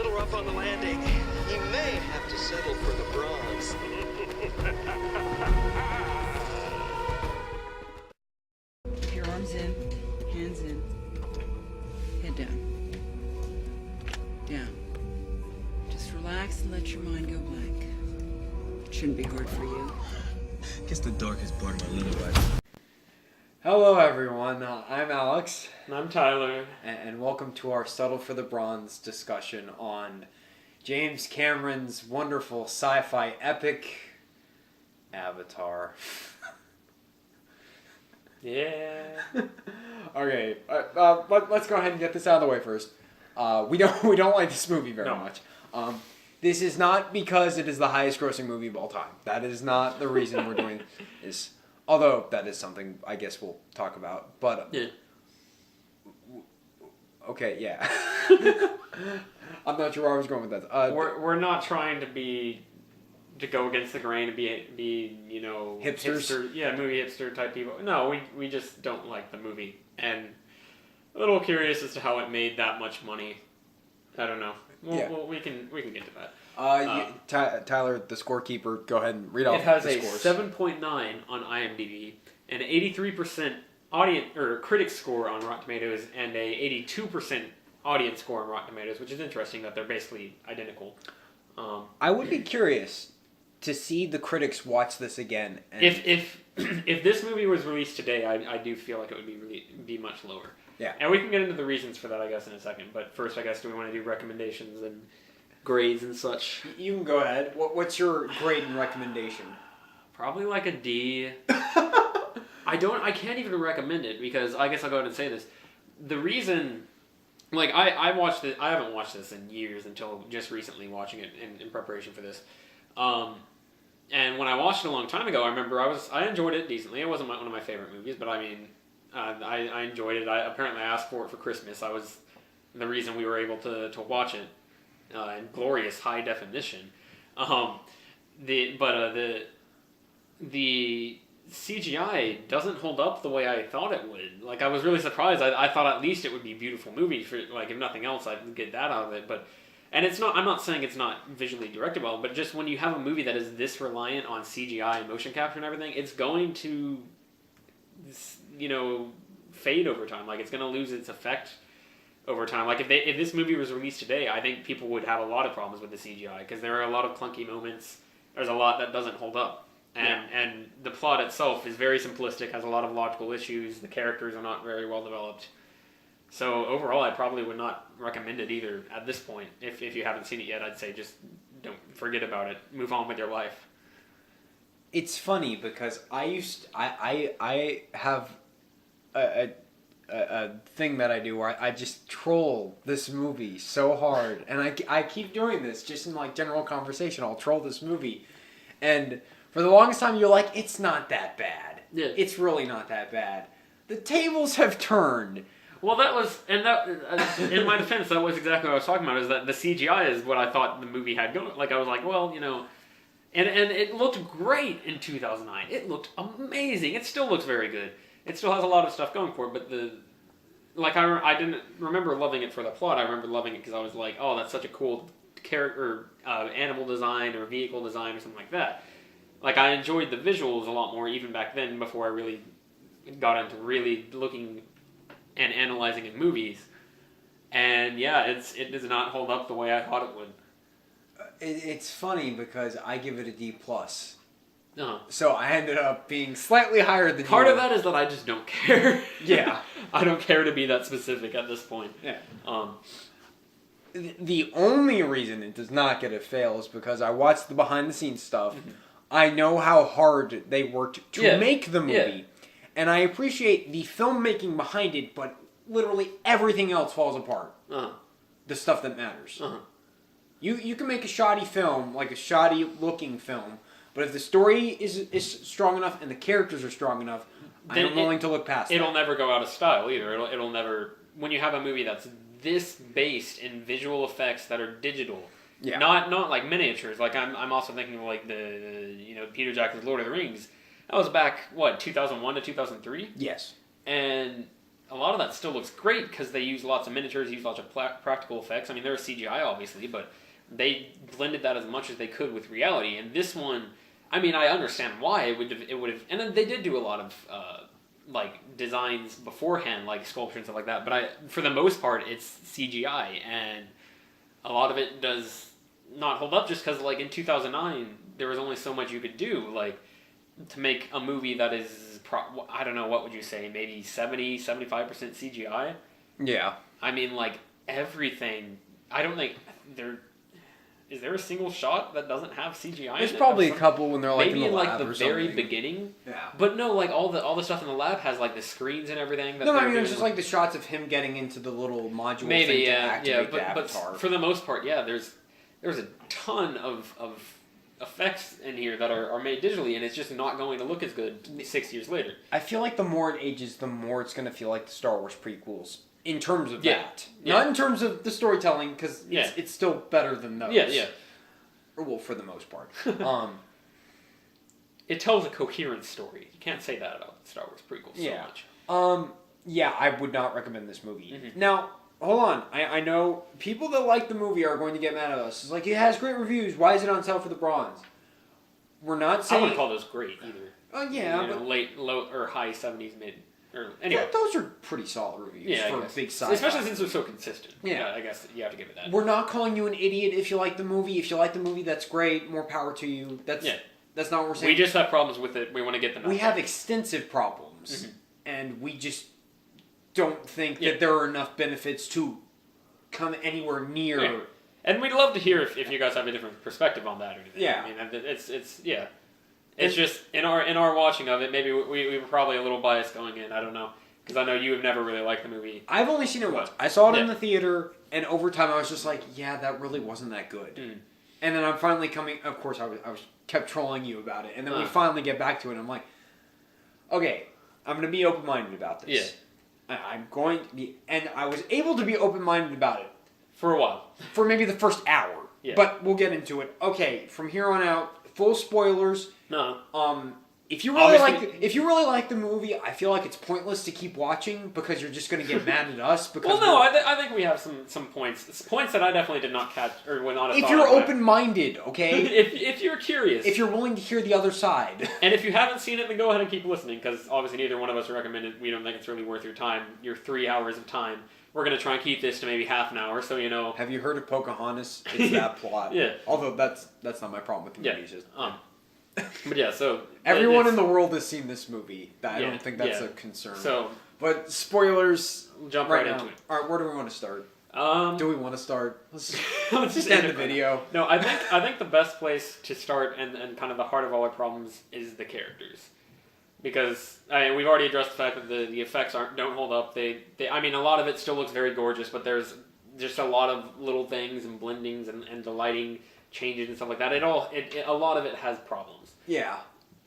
little rough on the landing. He may have to settle for the bronze. Keep your arms in, hands in, head down. Down. Just relax and let your mind go blank. It shouldn't be hard for you. Guess the darkest part of my little life. Hello everyone, I'm Alex. And I'm Tyler. And welcome to our Settle for the Bronze discussion on James Cameron's wonderful sci-fi epic, Avatar. Yeah. Okay, let's go ahead and get this out of the way first. We don't like this movie very much. This is not because it is the highest grossing movie of all time. That is not the reason we're doing this. Although that is something I guess we'll talk about. But Yeah. Okay, yeah. I'm not sure where I was going with that. We're not trying to go against the grain and be Hipsters? movie hipster type people. No, we just don't like the movie, and a little curious as to how it made that much money. I don't know. We can get to that. Tyler, the scorekeeper, go ahead and read off It has the a scores. 7.9 on IMDb, an 83% audience or critic score on Rotten Tomatoes, and a 82% audience score on Rotten Tomatoes, which is interesting that they're basically identical. I would be curious to see the critics watch this again. And If this movie was released today, I do feel like it would be much lower. Yeah. And we can get into the reasons for that, I guess, in a second. But first, I guess, do we want to do recommendations and grades and such? You can go ahead. What's your grade and recommendation? Probably like a D. I can't even recommend it because I guess I'll go ahead and say this. The reason, like, I haven't watched this in years until just recently watching it in preparation for this. And when I watched it a long time ago, I remember I enjoyed it decently. It wasn't one of my favorite movies, but I mean, I enjoyed it. Apparently I asked for it for Christmas. I was the reason we were able to watch it in glorious high definition. The CGI doesn't hold up the way I thought it would. Like, I was really surprised. I thought at least it would be a beautiful movie. For, like, if nothing else, I'd get that out of it. And it's not. I'm not saying it's not visually directed well, but just when you have a movie that is this reliant on CGI and motion capture and everything, it's going to, fade over time. Like, it's going to lose its effect over time. Like, if this movie was released today, I think people would have a lot of problems with the CGI because there are a lot of clunky moments. There's a lot that doesn't hold up. And the plot itself is very simplistic, has a lot of logical issues. The characters are not very well developed. So overall, I probably would not recommend it either at this point. If you haven't seen it yet, I'd say just don't forget about it. Move on with your life. It's funny because I have a thing that I do where I just troll this movie so hard, and I keep doing this just in like general conversation. I'll troll this movie, and for the longest time you're like, it's not that bad. Yeah. It's really not that bad. The tables have turned. Well, in my defense, that was exactly what I was talking about, is that the CGI is what I thought the movie had going. Like, I was like, well, and it looked great in 2009. It looked amazing. It still looks very good. It still has a lot of stuff going for it, but I didn't remember loving it for the plot. I remember loving it because I was like, oh, that's such a cool character, animal design or vehicle design or something like that. Like, I enjoyed the visuals a lot more even back then before I really got into really looking and analyzing in movies. And yeah, it does not hold up the way I thought it would. It's funny because I give it a D+. Uh-huh. So I ended up being slightly higher than Part you. of that is that I just don't care. Yeah. I don't care to be that specific at this point. Yeah. The only reason it does not get a fail is because I watched the behind-the-scenes stuff. Mm-hmm. I know how hard they worked to make the movie. Yeah. And I appreciate the filmmaking behind it, but literally everything else falls apart. Uh-huh. The stuff that matters. Uh-huh. You can make a shoddy film, like a shoddy-looking film, but if the story is strong enough and the characters are strong enough, then I'm willing to look past It'll never go out of style either. It'll never... When you have a movie that's this based in visual effects that are digital, not like miniatures. Like, I'm also thinking of like the Peter Jackson's Lord of the Rings. That was back, 2001 to 2003? Yes. And a lot of that still looks great because they use lots of miniatures, use lots of practical effects. I mean, there was CGI obviously, but they blended that as much as they could with reality. And this one, I mean, I understand why it would have, and then they did do a lot of like designs beforehand, like sculpture and stuff like that. But for the most part, it's CGI, and a lot of it does not hold up just because, like, in 2009, there was only so much you could do, like, to make a movie that is, I don't know, what would you say, maybe 70-75% CGI? Yeah. I mean, like, everything, I don't think is there a single shot that doesn't have CGI There's in it? probably a couple when they're, like, maybe in the lab like the or very something. beginning. Yeah. But no, like, all the stuff in the lab has, like, the screens and everything. That No, I they're mean, it's doing. just like the shots of him getting into the little module Maybe, thing to yeah, activate the but avatar. for the most part, yeah, there's a ton of effects in here that are made digitally, and it's just not going to look as good 6 years later. I feel like the more it ages, the more it's going to feel like the Star Wars prequels. In terms of Yeah. that. Yeah. Not in terms of the storytelling, because it's still better than those. Yeah, yeah. Well, for the most part. It tells a coherent story. You can't say that about Star Wars prequels so much. Yeah, I would not recommend this movie. Mhm. Now, hold on. I know people that like the movie are going to get mad at us. It's like, it has great reviews. Why is it on sale for the bronze? We're not I saying... wouldn't call those great either. Oh, yeah, You know, but... late, low, or high 70s, mid. Or anyway. Those are pretty solid reviews Yeah, I for guess. big sci-fi. Especially since they're so consistent. Yeah. I guess you have to give it that. We're not calling you an idiot if you like the movie. If you like the movie, that's great. More power to you. That's not what we're saying. We just have problems with it. We want to get them out. We have extensive problems, and we just don't think that there are enough benefits to come anywhere near. Yeah. And we'd love to hear if you guys have a different perspective on that or anything. Yeah. I mean, it's just in our watching of it. Maybe we were probably a little biased going in. I don't know, because I know you have never really liked the movie. I've only seen it once. I saw it in the theater, and over time I was just like, yeah, that really wasn't that good. And then I'm finally coming. Of course, I was kept trolling you about it, and then we finally get back to it. And I'm like, okay, I'm going to be open minded about this. Yeah. I'm going to be, and I was able to be open minded about it for a while, for maybe the first hour. Yeah. But we'll get into it. Okay, from here on out, full spoilers. No. If you really like the movie, I feel like it's pointless to keep watching because you're just going to get mad at us. Because I think we have some points that I definitely did not catch or would not have. If you're open minded, okay. if you're curious, if you're willing to hear the other side, and if you haven't seen it, then go ahead and keep listening, because obviously neither one of us recommend it. We don't think it's really worth your time. Your 3 hours of time. We're going to try and keep this to maybe half an hour, so you know. Have you heard of Pocahontas? It's that plot. Yeah. Although that's not my problem with the movie. It's just, but yeah, so everyone in the world has seen this movie. I don't think that's a concern. So, but spoilers. Jump right into it. All right, where do we want to start? Do we want to start? Let's just end the video. No, I think the best place to start and kind of the heart of all our problems is the characters. Because we've already addressed the fact that the effects don't hold up. I mean, a lot of it still looks very gorgeous, but there's just a lot of little things and blendings and the lighting changes and stuff like that. A lot of it has problems. Yeah.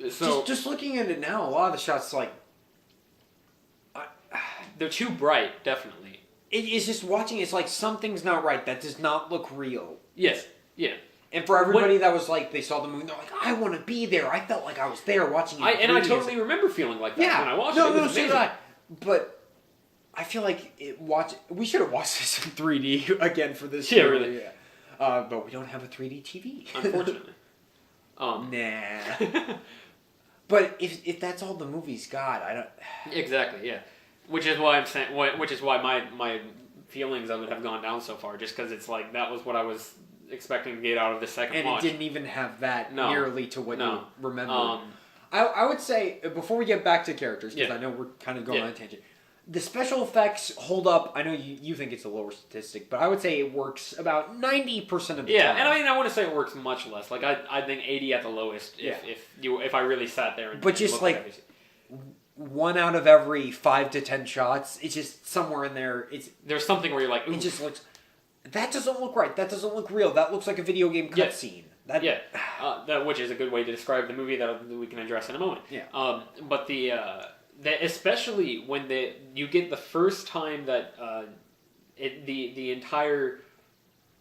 So just looking at it now, a lot of the shots they're too bright. Definitely. It's just watching. It's like something's not right. That does not look real. Yes. Yeah. And for everybody that was like, they saw the movie, they're like, I want to be there. I felt like I was there watching it. I totally remember feeling like that when I watched it. No, so did I. But I feel like we should have watched this in 3D again for this. Yeah, really. Yeah. But we don't have a 3D TV. Unfortunately. Nah. But if that's all the movie's got, I don't... Exactly, yeah. Which is why I'm saying... Which is why my feelings of it have gone down so far, just because it's like, that was what I was expecting to get out of the second watch. And it didn't even have that nearly to what you remember. I would say, before we get back to characters, because I know we're kind of going on a tangent, the special effects hold up. I know you think it's a lower statistic, but I would say it works about 90% of the time. Yeah, and I mean, I want to say it works much less. Like, I think 80 at the lowest if I really sat there and But just like... 1 out of every 5 to 10 shots, it's just somewhere in there. There's something where you're like, ooh. It just looks... That doesn't look right. That doesn't look real. That looks like a video game cutscene. Which is a good way to describe the movie that we can address in a moment. Yeah. But especially when you get the first time that the entire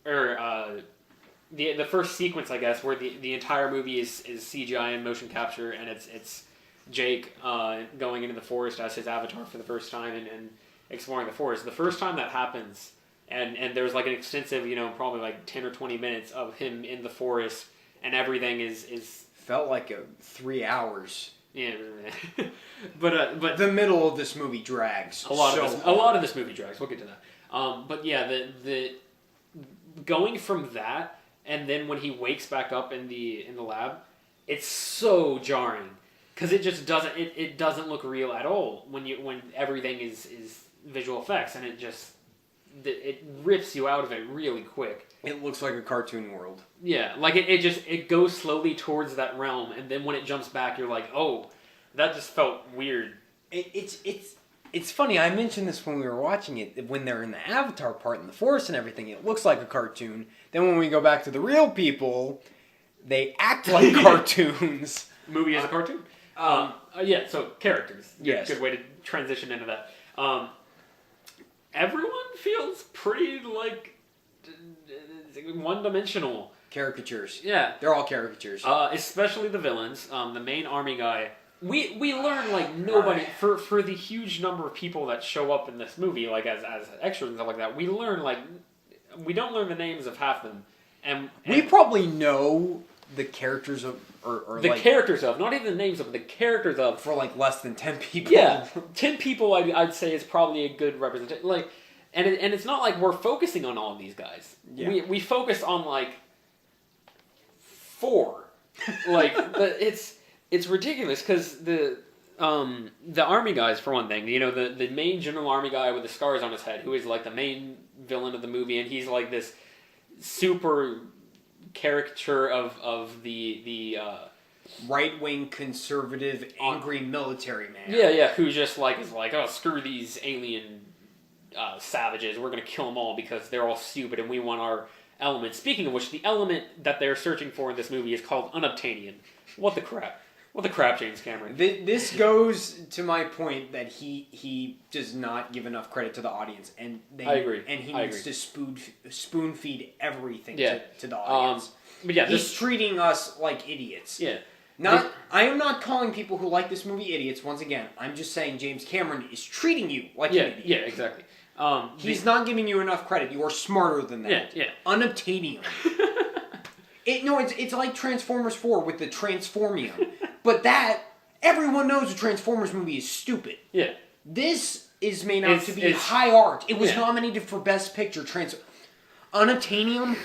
the first sequence, I guess, where the entire movie is CGI and motion capture, and it's Jake going into the forest as his avatar for the first time, and exploring the forest. The first time that happens, and there's like an extensive, probably like 10 or 20 minutes of him in the forest, and everything is Felt like 3 hours. yeah, but The middle of this movie drags. a lot of this movie drags. We'll get to that. But yeah, the going from that, and then when he wakes back up in the lab, it's so jarring because it just doesn't look real at all when everything is visual effects, and it rips you out of it really quick. It looks like a cartoon world. Yeah, like it goes slowly towards that realm, and then when it jumps back, you're like, oh, that just felt weird. It's funny. I mentioned this when we were watching it. When they're in the Avatar part in the forest and everything, it looks like a cartoon. Then when we go back to the real people, they act like cartoons. Movie as a cartoon. Yeah. So characters. Yes. Good way to transition into that. Everyone feels pretty like one-dimensional. Caricatures. Yeah. They're all caricatures. Especially the villains. The main army guy. We learn like nobody for the huge number of people that show up in this movie, like as extras and stuff like that. We don't learn the names of half of them, and we probably know the characters of or the like, characters of, not even the names of, but the characters of for like less than 10 people. Yeah, 10 people I'd say is probably a good representation. Like, and it's not like we're focusing on all of these guys. Yeah. We focus on like 4. Like it's ridiculous because the army guys, for one thing, the main general army guy with the scars on his head, who is like the main villain of the movie, and he's like this super caricature of the right-wing conservative angry military man. Yeah, who just like is like, oh, screw these alien savages, we're gonna kill them all because they're all stupid and we want our element. Speaking of which, the element that they're searching for in this movie is called unobtainium. What the crap, James Cameron? This goes to my point that he does not give enough credit to the audience, and I agree. And he needs to spoon feed everything Yeah. to the audience. But yeah, he's treating us like idiots. Yeah. I am not calling people who like this movie idiots. Once again, I'm just saying James Cameron is treating you like an idiot. Yeah, exactly. He's not giving you enough credit. You are smarter than that. Yeah. Unobtainium. It's like Transformers 4 with the Transformium. But that, everyone knows a Transformers movie is stupid. Yeah. This is made out to be high art. It was Yeah. nominated for Best Picture. Unobtainium?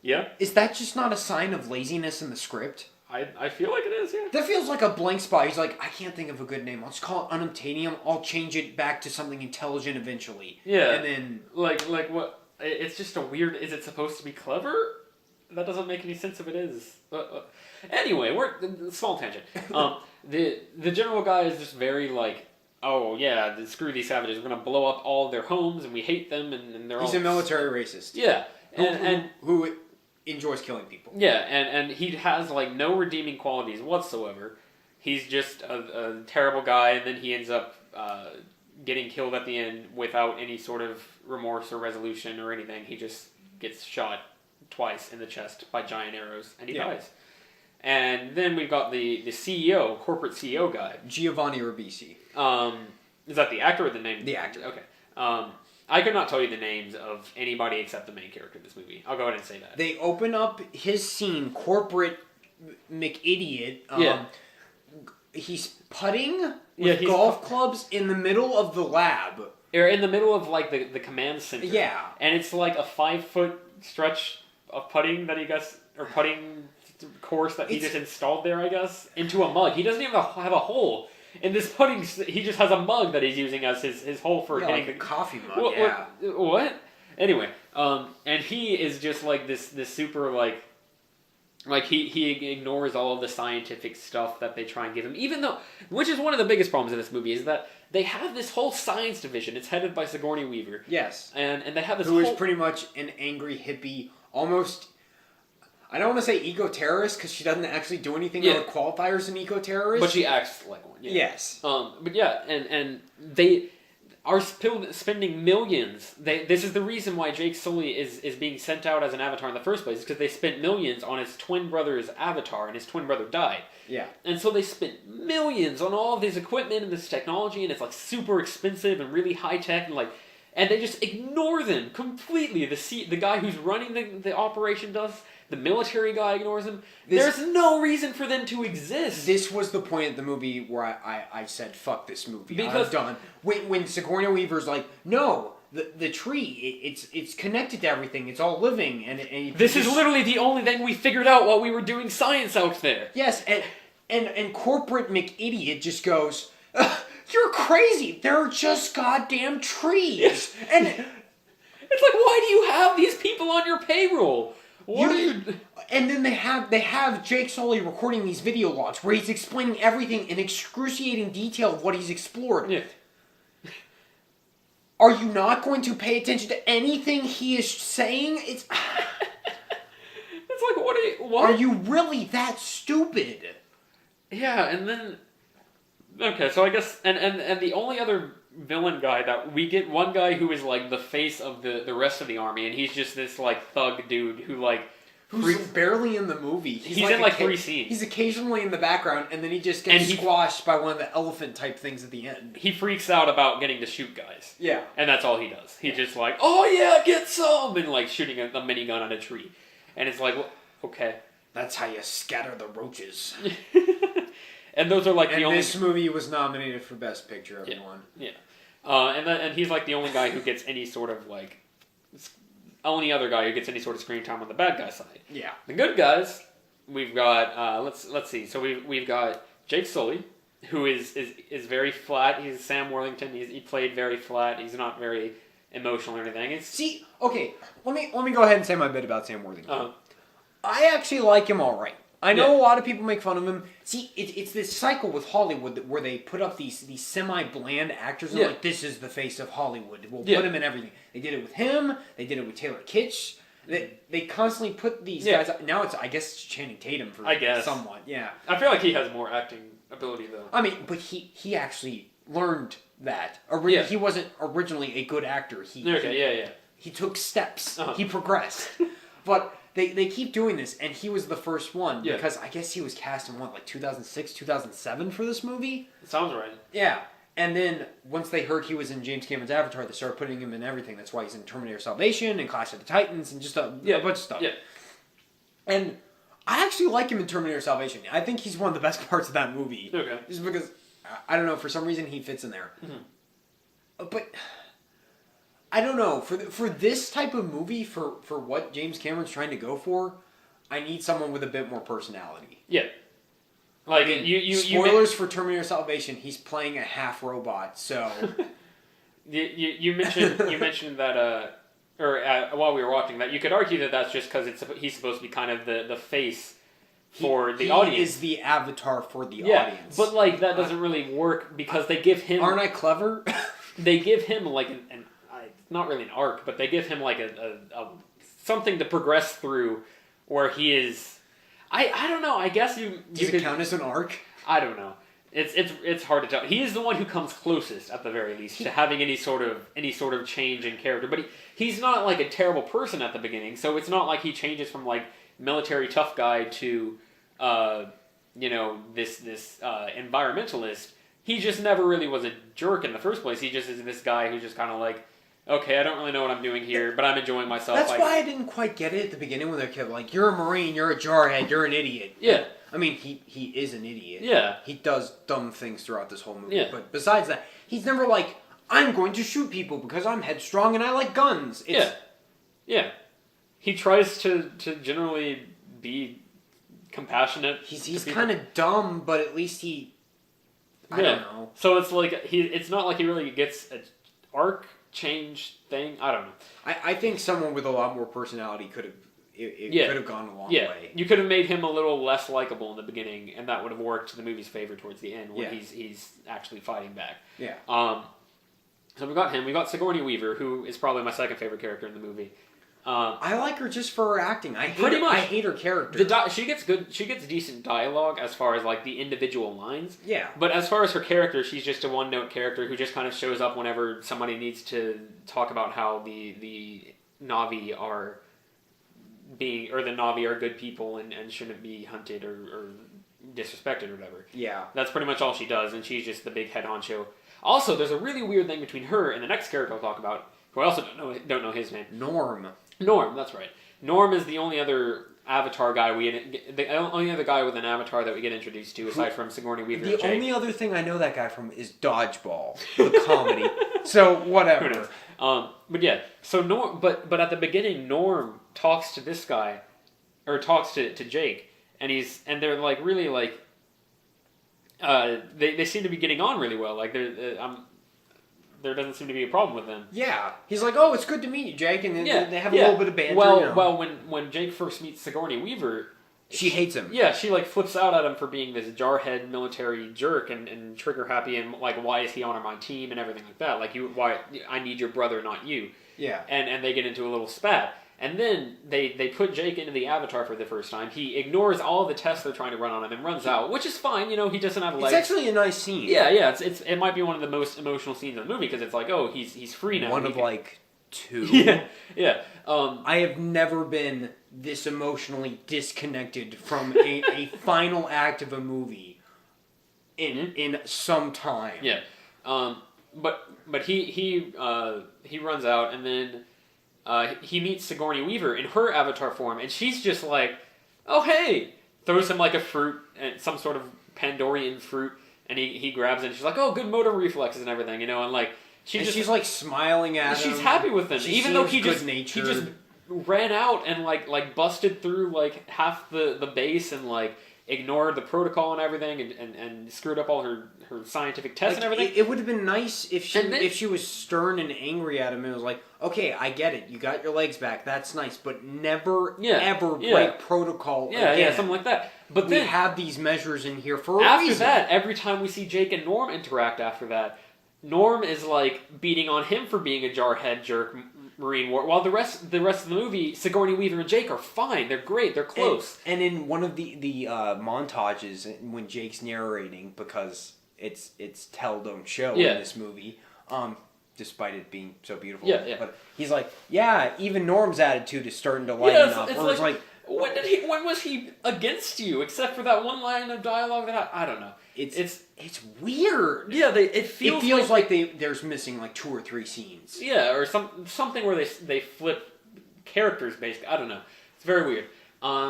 Yeah. Is that just not a sign of laziness in the script? I feel like it is, yeah. That feels like a blank spot. He's like, I can't think of a good name. I'll just call it Unobtainium. I'll change it back to something intelligent eventually. Yeah. And then... Like what? It's just a weird... Is it supposed to be clever? That doesn't make any sense if it is. Anyway, small tangent. The general guy is just very like, oh yeah, screw these savages. We're gonna blow up all their homes, and we hate them, and they're all... He's a military racist. Yeah, who enjoys killing people. Yeah, and he has like no redeeming qualities whatsoever. He's just a terrible guy, and then he ends up getting killed at the end without any sort of remorse or resolution or anything. He just gets shot twice in the chest by giant arrows, and he dies. And then we've got the CEO, corporate CEO guy. Giovanni Ribisi. Is that the actor or the name? The actor. Okay. I could not tell you the names of anybody except the main character in this movie. I'll go ahead and say that. They open up his scene, corporate McIdiot. He's putting with golf clubs in the middle of the lab. Or in the middle of like the command center. Yeah. And it's like a 5-foot stretch of putting that he guess, or putting course that he just installed there, I guess, into a mug. He doesn't even have a hole. In this putting, he just has a mug that he's using as his hole for hitting like a coffee mug. What? Anyway, and he is just like this super like he ignores all of the scientific stuff that they try and give him. Even though, which is one of the biggest problems in this movie, is that they have this whole science division. It's headed by Sigourney Weaver. Yes. And they have this who is pretty much an angry hippie, almost. I don't want to say eco-terrorist because she doesn't actually do anything that would qualify her as an eco-terrorist. But she acts like one. Yeah. Yes. But yeah, and they, are spending millions. This is the reason why Jake Sully is being sent out as an Avatar in the first place, because they spent millions on his twin brother's Avatar, and his twin brother died. Yeah. And so they spent millions on all of this equipment and this technology, and it's like super expensive and really high tech, and they just ignore them completely. The guy who's running the operation does. The military guy ignores them. There's no reason for them to exist. This was the point of the movie where I said, fuck this movie. Because I'm done. When Sigourney Weaver's like, no, the tree, it's connected to everything. It's all living. And this is literally the only thing we figured out while we were doing science out there. Yes, and corporate McIdiot just goes, you're crazy. They're just goddamn trees. And it's like, why do you have these people on your payroll? And then they have Jake Sully recording these video logs where he's explaining everything in excruciating detail of what he's explored. Yeah. Are you not going to pay attention to anything he is saying? It's like, what? Are you really that stupid? Yeah, and then okay, so I guess and the only other villain guy that we get, one guy who is like the face of the rest of the army, and he's just this like thug dude who's barely in the movie. He's in like 3 scenes. He's occasionally in the background, and then he just gets squashed by one of the elephant type things at the end. He freaks out about getting to shoot guys. Yeah, and that's all he does. He just like, oh yeah, get some, and like shooting a minigun at a tree, and it's like, well, okay, that's how you scatter the roaches. And those are like the only. This movie was nominated for Best Picture. Everyone. Yeah. And he's like the only guy who gets any sort of like, only other guy who gets any sort of screen time on the bad guy side. Yeah. The good guys, we've got let's see. So we've got Jake Sully, who is very flat. He's Sam Worthington. He played very flat. He's not very emotional or anything. See, okay, let me go ahead and say my bit about Sam Worthington. I actually like him all right. I know a lot of people make fun of him. See, it's this cycle with Hollywood where they put up these semi-bland actors and like, this is the face of Hollywood. We'll put him in everything. They did it with him. They did it with Taylor Kitsch. They constantly put these guys up. Now I guess it's Channing Tatum for somewhat. Yeah. I feel like he has more acting ability though. I mean, but he actually learned that. He wasn't originally a good actor. He took steps. He progressed. But they keep doing this, and he was the first one because I guess he was cast in 2006, 2007 for this movie? Sounds right. Yeah. And then once they heard he was in James Cameron's Avatar, they started putting him in everything. That's why he's in Terminator Salvation and Clash of the Titans and just a bunch of stuff. Yeah. And I actually like him in Terminator Salvation. I think he's one of the best parts of that movie. Okay. Just because, I don't know, for some reason he fits in there. Mm-hmm. But I don't know, for this type of movie, for what James Cameron's trying to go for, I need someone with a bit more personality. Yeah. Like, I mean, spoilers for Terminator Salvation, he's playing a half robot, so... you mentioned that, while we were watching that, you could argue that that's just because he's supposed to be kind of the face for the audience. He is the avatar for the audience. But, like, that doesn't really work because they give him... Aren't I clever? They give him, like, not really an arc, but they give him, like, a something to progress through where he is... I don't know. I guess Does it count as an arc? I don't know. It's hard to tell. He is the one who comes closest, at the very least, to having any sort of change in character. But he's not like a terrible person at the beginning, so it's not like he changes from like military tough guy to this environmentalist. He just never really was a jerk in the first place. He just is this guy who's just kind of like, okay, I don't really know what I'm doing here, but I'm enjoying myself. That's why I didn't quite get it at the beginning when they kept like, you're a Marine, you're a jarhead, you're an idiot. Yeah. I mean, he is an idiot. Yeah. He does dumb things throughout this whole movie. Yeah. But besides that, he's never like, I'm going to shoot people because I'm headstrong and I like guns. Yeah. He tries to generally be compassionate. He's kind of dumb, but at least I don't know. So it's like, it's not like he really gets an arc change thing. I don't know. I think someone with a lot more personality could have gone a long way. You could have made him a little less likable in the beginning, and that would have worked to the movie's favor towards the end when he's actually fighting back. Yeah. So we got him. We got Sigourney Weaver, who is probably my second favorite character in the movie. I like her just for her acting. Pretty much. I hate her character. She gets decent dialogue as far as like the individual lines. Yeah. But as far as her character, she's just a one-note character who just kind of shows up whenever somebody needs to talk about how the Na'vi are the Na'vi are good people and shouldn't be hunted or disrespected or whatever. Yeah. That's pretty much all she does, and she's just the big head honcho. Also, there's a really weird thing between her and the next character I'll talk about, who I also don't know his name. Norm, that's right. Norm is the only other Avatar guy the only other guy with an avatar that we get introduced to, aside from Sigourney Weaver. The only other thing I know that guy from is Dodgeball, the comedy. So whatever. Who knows? But yeah, so Norm, but at the beginning, Norm talks to this guy, or talks to Jake, and they're like really like, they seem to be getting on really well. Like there doesn't seem to be a problem with them. Yeah. He's like, oh, it's good to meet you, Jake. And then they have a little bit of banter. Well, when Jake first meets Sigourney Weaver... She hates him. Yeah, she like flips out at him for being this jarhead military jerk and trigger happy and like, why is he on my team and everything like that. Like, why I need your brother, not you. Yeah. And they get into a little spat. And then they put Jake into the Avatar for the first time. He ignores all the tests they're trying to run on him and runs out, which is fine. You know, he doesn't have legs. It's actually a nice scene. Yeah. It might be one of the most emotional scenes in the movie because it's like, oh, he's free now. One of like two. Yeah. I have never been this emotionally disconnected from a final act of a movie in some time. Yeah. But he runs out and then. He meets Sigourney Weaver in her avatar form, and she's just like, oh, hey! Throws him like a fruit, and some sort of Pandorian fruit, and he grabs it, and she's like, oh, good motor reflexes and everything, you know, and like... she's like smiling at him. She's happy with him, even though he just ran out and like busted through like half the base and like ignored the protocol and everything and screwed up all her scientific tests and everything. It would have been nice if she was stern and angry at him and was like, okay, I get it, you got your legs back, that's nice, but never ever break protocol again. Yeah, something like that. But then we have these measures in here for a reason. After that, every time we see Jake and Norm interact after that, Norm is like beating on him for being a jarhead jerk Marine War. While the rest of the movie, Sigourney Weaver and Jake are fine. They're great. They're close. And in one of the montages when Jake's narrating, because it's tell don't show in this movie, despite it being so beautiful. Yeah. But he's like, yeah, even Norm's attitude is starting to lighten up. It's like when was he against you? Except for that one line of dialogue that I don't know. It's weird. Yeah, it feels like there's missing like 2 or 3 scenes. Yeah, or something where they flip characters basically. I don't know. It's very weird.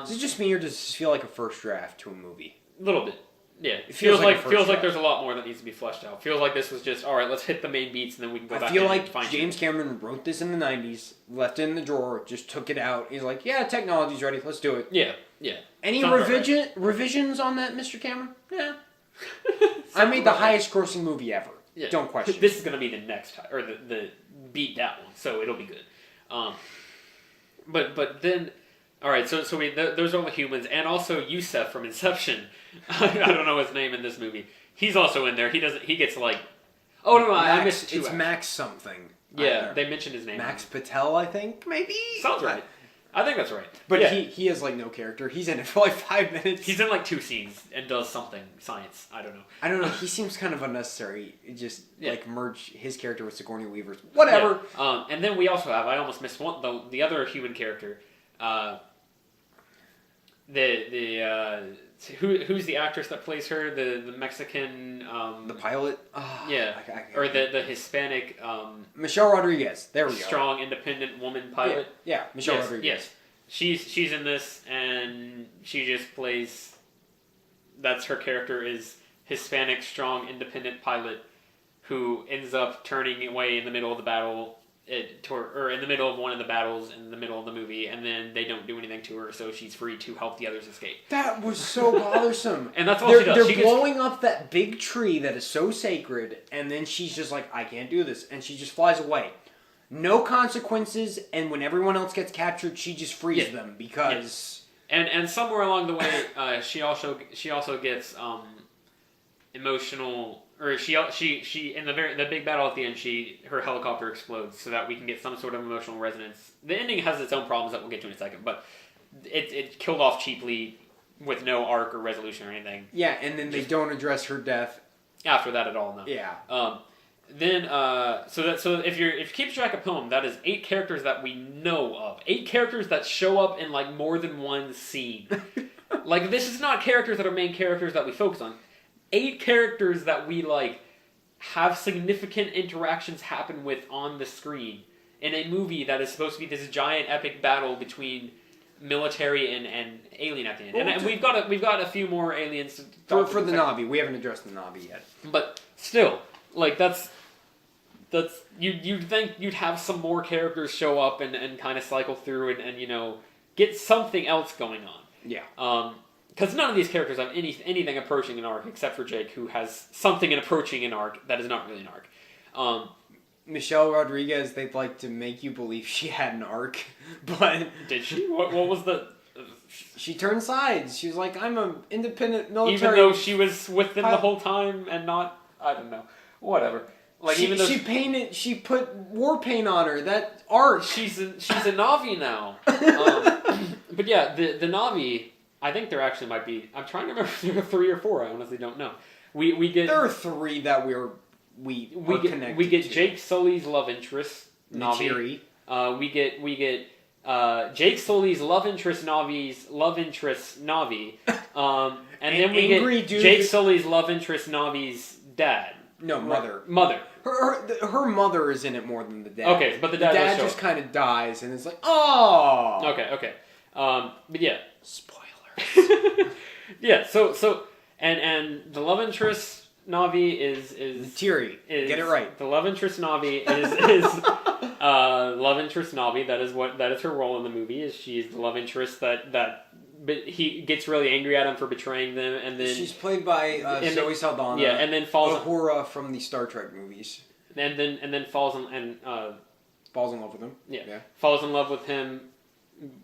Is it just me or does this feel like a first draft to a movie? A little bit. Yeah, it feels like there's a lot more that needs to be fleshed out. Feels like this was just all right. Let's hit the main beats and then we can go back. I feel like James Cameron wrote this in the '90s, left it in the drawer, just took it out. He's like, "Yeah, technology's ready. Let's do it." Yeah. Any revisions on that, Mr. Cameron? Yeah. I made the highest grossing movie ever. Yeah. Don't question. This is going to be the next or the beat that one, so it'll be good. But then. All right, so those are all the humans, and also Yusef from Inception. I don't know his name in this movie. He's also in there. He gets like, oh no, I missed 2. It's Max something. Yeah, they mentioned his name. Max Patel, I think, maybe. Sounds right. I think that's right. But he has like no character. He's in it for like 5 minutes. He's in like 2 scenes and does something science. I don't know. He seems kind of unnecessary. Just like merge his character with Sigourney Weaver's. Whatever. Yeah. And then we also have. I almost missed one. The other human character. Who's the actress that plays her? The Mexican the pilot? Or the Hispanic Michelle Rodriguez. There we go. Strong independent woman pilot. Yeah, Michelle Rodriguez. Yes. She's in this and she just plays that's her character is Hispanic strong independent pilot who ends up turning away in the middle of the battle or in the middle of one of the battles in the middle of the movie, and then they don't do anything to her, so she's free to help the others escape. That was so bothersome. And that's all she does. They're blowing up that big tree that is so sacred, and then she's just like, I can't do this, and she just flies away. No consequences, and when everyone else gets captured, she just frees them because. Yeah. And somewhere along the way, she also gets emotional or she in the big battle at the end, her helicopter explodes so that we can get some sort of emotional resonance. The ending has its own problems that we'll get to in a second, but it killed off cheaply with no arc or resolution or anything. Yeah, and then they don't address her death after that at all. No. Yeah. So if you keep track of poem, that is 8 characters that we know of. 8 characters that show up in like more than one scene. Like, this is not characters that are main characters that we focus on. 8 characters that we like have significant interactions happen with on the screen in a movie that is supposed to be this giant epic battle between military and alien at the end. And we've got a few more aliens to talk for the Na'vi. We haven't addressed the Na'vi yet. But still, like that's you'd think you'd have some more characters show up and kind of cycle through and you know get something else going on. Yeah. Because none of these characters have anything approaching an arc except for Jake, who has something approaching an arc that is not really an arc. Michelle Rodriguez, they'd like to make you believe she had an arc, but did she? What was the? She turned sides. She was like, "I'm an independent military." Even though she was with them the whole time and not, I don't know, whatever. Like she put war paint on her. That art. She's a Na'vi now. But yeah, the Na'vi. I think there actually might be. I'm trying to remember if there are 3 or 4. I honestly don't know. We get there are 3 that we connected. We get to. Jake Sully's love interest Na'vi. We get Jake Sully's love interest Na'vi's love interest Na'vi. And then we get Jake Sully's love interest Na'vi's dad. No, mother. Mother. Her mother is in it more than the dad. Okay, but the dad just kind of dies, and it's like, oh. Okay. But yeah. Spoilers. Yeah. So and the love interest Na'vi is Tiri. Get it right. The love interest Na'vi is love interest Na'vi. That is her role in the movie. Is she's the love interest that. But he gets really angry at him for betraying them, and then she's played by Zoe Saldana. Yeah, and then falls Uhura from the Star Trek movies. And then falls in love with him. Yeah, falls in love with him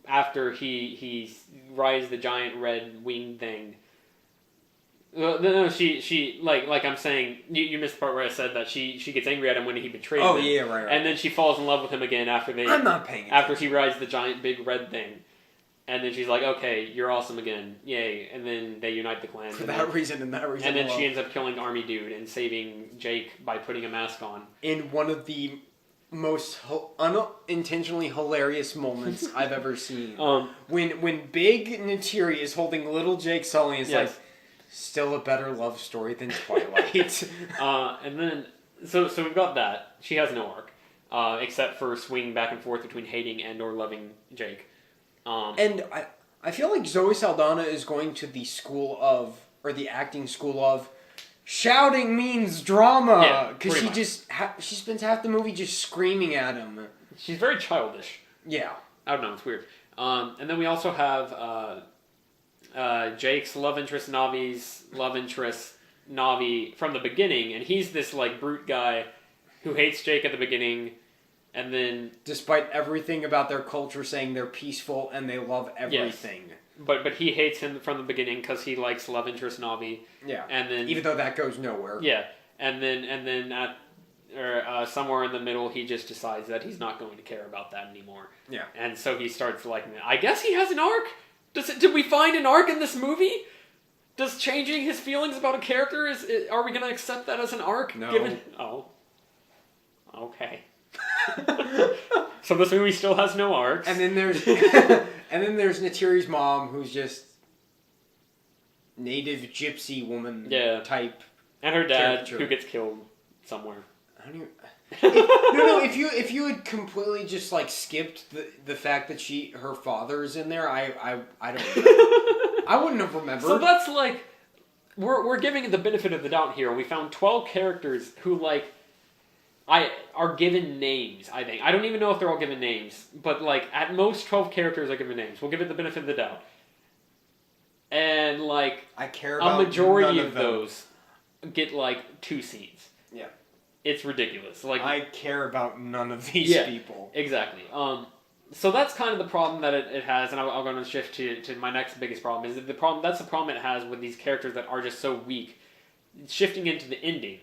after he rides the giant red wing thing. No, she like I'm saying, you missed the part where I said that she gets angry at him when he betrayed them. Oh yeah, right. And then she falls in love with him again after I'm not paying attention. After he rides the giant big red thing. And then she's like, okay, you're awesome again. Yay. And then they unite the clan. For that reason and that reason And then alone. she ends up killing Army Dude and saving Jake by putting a mask on. In one of the most unintentionally hilarious moments I've ever seen. When big Neytiri is holding little Jake Sully, it's like, still a better love story than Twilight. And then, so we've got that. She has no arc. Except for swinging back and forth between hating and or loving Jake. And I feel like Zoe Saldana is going to the school of, or the acting school of, shouting means drama. Because she spends half the movie just screaming at him. She's very childish. Yeah. I don't know, it's weird. And then we also have Jake's love interest Na'vi's love interest Na'vi from the beginning. And he's this like brute guy who hates Jake at the beginning. And then, despite everything about their culture saying they're peaceful and they love everything, but he hates him from the beginning because he likes love interest Na'vi. Yeah, and then even though that goes nowhere. Yeah, and then somewhere in the middle, he just decides that he's not going to care about that anymore. Yeah, and so he starts liking it. I guess he has an arc. Did we find an arc in this movie? Does changing his feelings about a character are we going to accept that as an arc? No. Okay. So this movie still has no arcs. And then there's Neytiri's mom, who's just native gypsy woman type, and her dad who gets killed somewhere. I don't even. If you had completely just like skipped the fact that her father's in there, I don't know. I wouldn't have remembered. So that's like we're giving it the benefit of the doubt here. We found 12 characters who like. Are given names, I think. I don't even know if they're all given names, but like at most 12 characters are given names. We'll give it the benefit of the doubt. And like I care about a majority none of those get like 2 scenes. Yeah. It's ridiculous. Like I care about none of these people. Exactly. So that's kind of the problem that it has, and I'll go on shift to my next biggest problem. That's the problem it has with these characters that are just so weak shifting into the ending,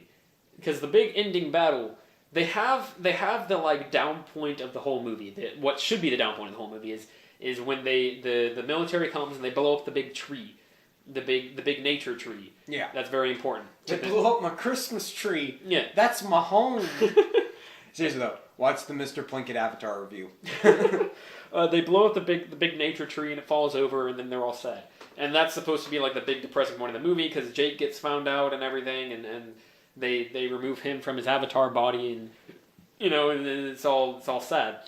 because the big ending battle, they have the like down point of the whole movie. What should be the down point of the whole movie is when the military comes and they blow up the big tree, the big nature tree. Yeah, that's very important. They blew up my Christmas tree. Yeah, that's my home. Seriously though, watch the Mr. Plinkett Avatar review. They blow up the big nature tree and it falls over, and then they're all sad. And that's supposed to be like the big depressing point of the movie, because Jake gets found out and everything, and they remove him from his avatar body, and and it's all sad.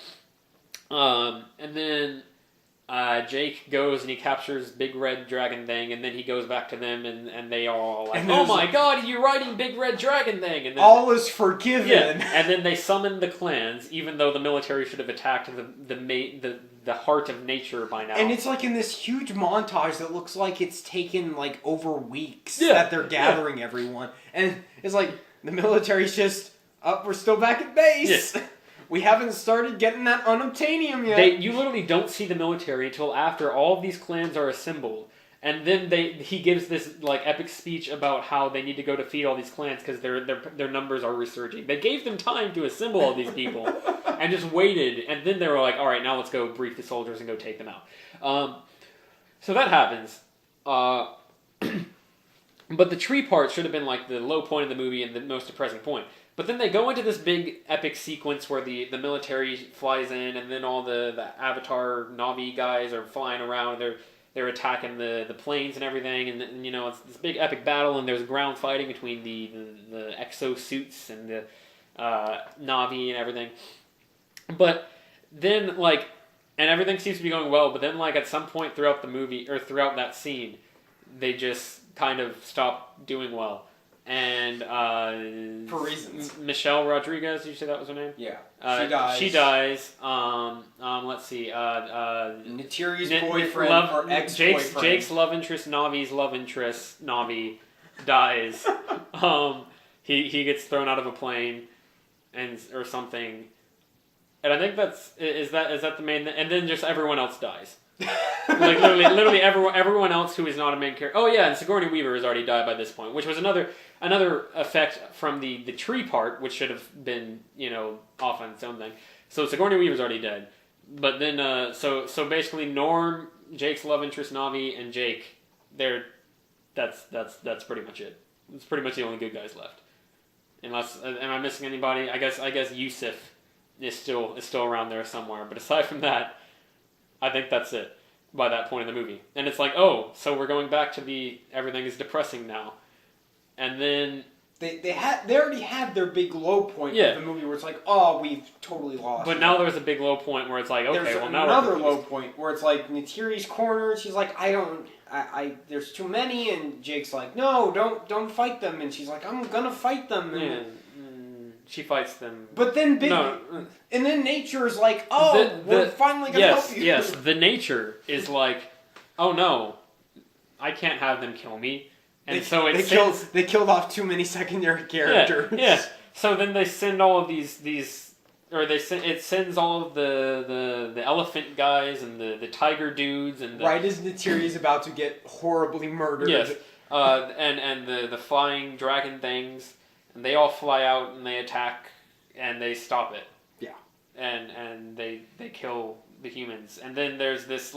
And then Jake goes and he captures Big Red Dragon Thing, and then he goes back to them, and they all like, oh my god, you're riding Big Red Dragon Thing, and then, all is forgiven. Yeah, and then they summon the clans, even though the military should have attacked the heart of nature by now. And it's like in this huge montage that looks like it's taken like over weeks that they're gathering everyone, and it's like the military's just we're still back at base. Yeah. We haven't started getting that unobtainium yet. You literally don't see the military until after all of these clans are assembled, and then he gives this like epic speech about how they need to go defeat all these clans because their numbers are resurging. They gave them time to assemble all these people, and just waited, and then they were like, "All right, now let's go brief the soldiers and go take them out." So that happens. But the tree part should have been like the low point of the movie and the most depressing point. But then they go into this big epic sequence where the military flies in, and then all the Avatar Na'vi guys are flying around. They're attacking the planes and everything, and it's this big epic battle, and there's ground fighting between the exosuits and the Na'vi and everything. But then and everything seems to be going well. But then at some point throughout the movie or throughout that scene, they just kind of stop doing well. And for reasons. Michelle Rodriguez, did you say that was her name? Yeah. She dies. Let's see. Neytiri's boyfriend or ex-boyfriend. Jake's love interest, Navi's love interest, Navi dies. He gets thrown out of a plane, or something. And I think is that the main? And then just everyone else dies. literally everyone else who is not a main character. Oh yeah, and Sigourney Weaver has already died by this point, which was another effect from the tree part, which should have been off on its own thing. So Sigourney Weaver's already dead. But then so basically Norm, Jake's love interest Na'vi, and Jake, that's pretty much it. It's pretty much the only good guys left. Unless am I missing anybody? I guess Yusuf is still around there somewhere. But aside from that, I think that's it by that point in the movie. And it's like, oh, so we're going back to everything is depressing now. And then they already had their big low point of the movie where it's like, oh, we've totally lost. But now there's a big low point where it's like, okay, there's now another low point where it's like Neytiri's cornered. She's like, there's too many, and Jake's like, no, don't fight them, and she's like, I'm gonna fight them. And she fights them. But then and then Nature's like, oh, we're finally gonna help you. Yes, the Nature is like, oh no, I can't have them kill me. And they killed off too many secondary characters. Yeah. So then they send all of these it sends all of the elephant guys and the tiger dudes and right as Neytiri's about to get horribly murdered. Yes. And the flying dragon things, and they all fly out and they attack and they stop it. Yeah. And they kill the humans. And then there's this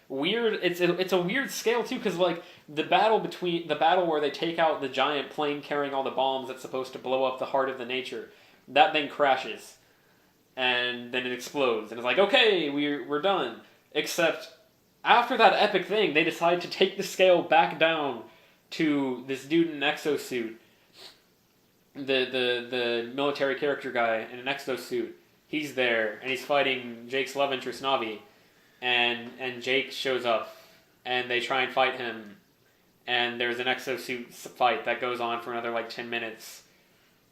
weird. It's a weird scale too, because the battle where they take out the giant plane carrying all the bombs that's supposed to blow up the heart of the Nature, that thing crashes, and then it explodes, and it's like, okay, we're done. Except after that epic thing, they decide to take the scale back down to this dude in an exosuit, the military character guy in an exosuit. He's there and he's fighting Jake's love interest Na'vi. And Jake shows up, and they try and fight him, and there's an exosuit fight that goes on for another 10 minutes,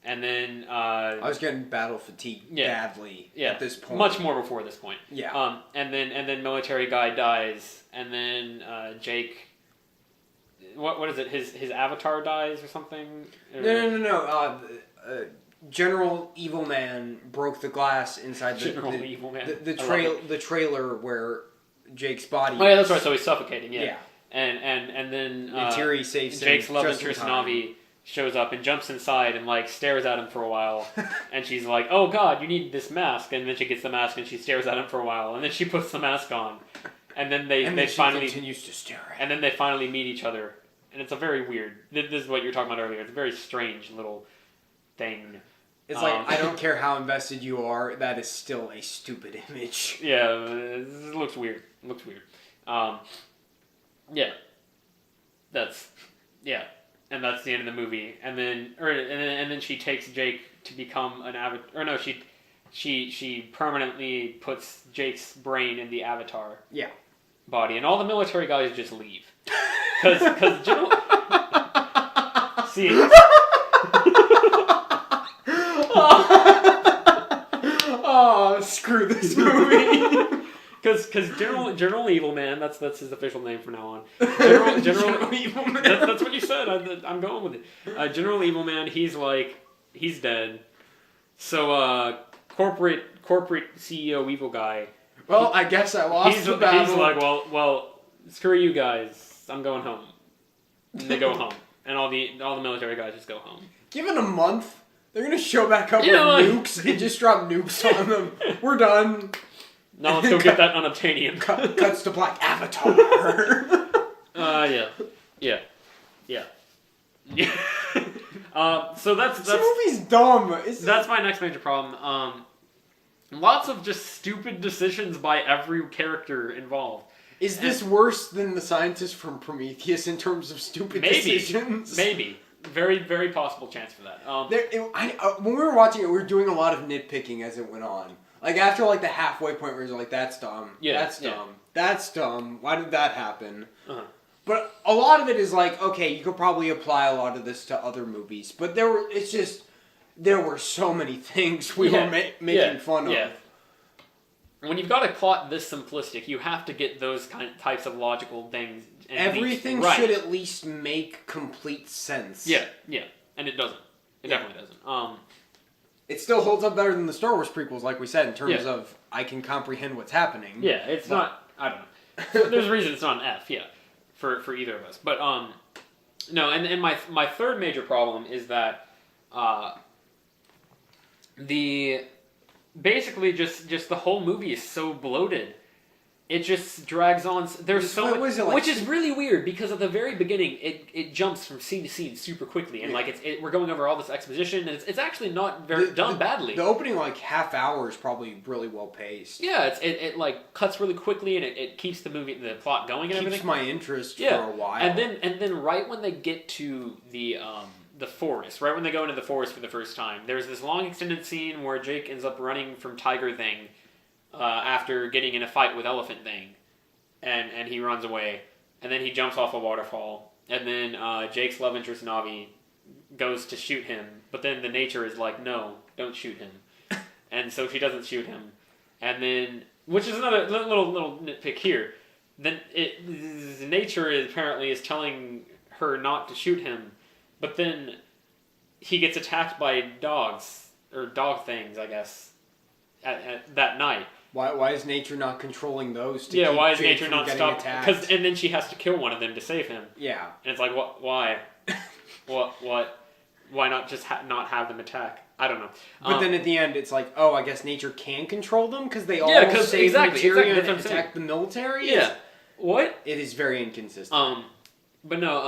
and then I was getting battle fatigue badly at this point. Much more before this point. Yeah. And then military guy dies, and then Jake. What is it? His avatar dies or something? No. General Evil Man broke the glass inside the trailer where Jake's body. Oh yeah, that's right. So he's suffocating. Yeah. Yeah. And then Neytiri saves Jake's him love just interest in time. Na'vi. shows up and jumps inside and like stares at him for a while, and she's like, "Oh God, you need this mask," and then she gets the mask and she stares at him for a while, and then she puts the mask on, and then they finally continues to stare at him. and then they finally meet each other, and it's a very weird. This is what you were talking about earlier. It's a very strange little thing. It's like, I don't care how invested you are, that is still a stupid image. Yeah, it looks weird. It looks weird. Yeah. And that's the end of the movie. And then she takes Jake to become an avatar. Or no, she permanently puts Jake's brain in the avatar. Yeah. Body, and all the military guys just leave. Because General. See. Oh, screw this movie. Because General Evil Man, that's his official name from now on. General Evil Man. That's what you said. I'm going with it. General Evil Man, he's dead. So corporate CEO evil guy. Well, I guess I lost the battle. He's like, well, screw you guys. I'm going home. And they go home, and all the military guys just go home. Given a month, they're gonna show back up with nukes and just drop nukes on them. We're done. Now let's go get that unobtainium. Cuts to black Avatar. Yeah. So that's this movie's dumb. That's my next major problem. Lots of just stupid decisions by every character involved. Is this worse than the scientist from Prometheus in terms of stupid decisions? Maybe. Very, very possible chance for that. When we were watching it, we were doing a lot of nitpicking as it went on. Like, after, like, the halfway point where you're like, that's dumb. Yeah, that's dumb. That's dumb. Why did that happen? Uh-huh. But a lot of it is like, okay, you could probably apply a lot of this to other movies. But there were so many things we were making fun of. Yeah. When you've got a plot this simplistic, you have to get those types of logical things. Everything should at least make complete sense. Yeah, and it doesn't. It definitely doesn't. It still holds up better than the Star Wars prequels, like we said, in terms of I can comprehend what's happening. Yeah, it's not. I don't know. There's a reason it's not an F. Yeah, for either of us. But no, and my third major problem is that basically just the whole movie is so bloated. It just drags on. There's so much, which is really weird because at the very beginning, it jumps from scene to scene super quickly, and we're going over all this exposition, and it's actually not done badly. The opening half hour is probably really well paced. Yeah, it like cuts really quickly, and it keeps the plot going and everything. Keeps my interest for a while. And then right when they get to the forest, right when they go into the forest for the first time, there's this long extended scene where Jake ends up running from Tiger Thing. After getting in a fight with Elephant Thing, and he runs away, and then he jumps off a waterfall, and then Jake's love interest Navi goes to shoot him, but then the nature is like, no, don't shoot him, and so she doesn't shoot him, and then, which is another little nitpick here, then nature apparently is telling her not to shoot him, but then he gets attacked by dogs, or dog things, I guess, at that night. Why is nature not controlling those? Why is nature not stopped? And then she has to kill one of them to save him. Yeah. And it's like, what? Why? What? Why not just not have them attack? I don't know. But then at the end, it's like, oh, I guess nature can control them because they all save exactly, materia and attack the military. Yeah. What? It is very inconsistent. But no,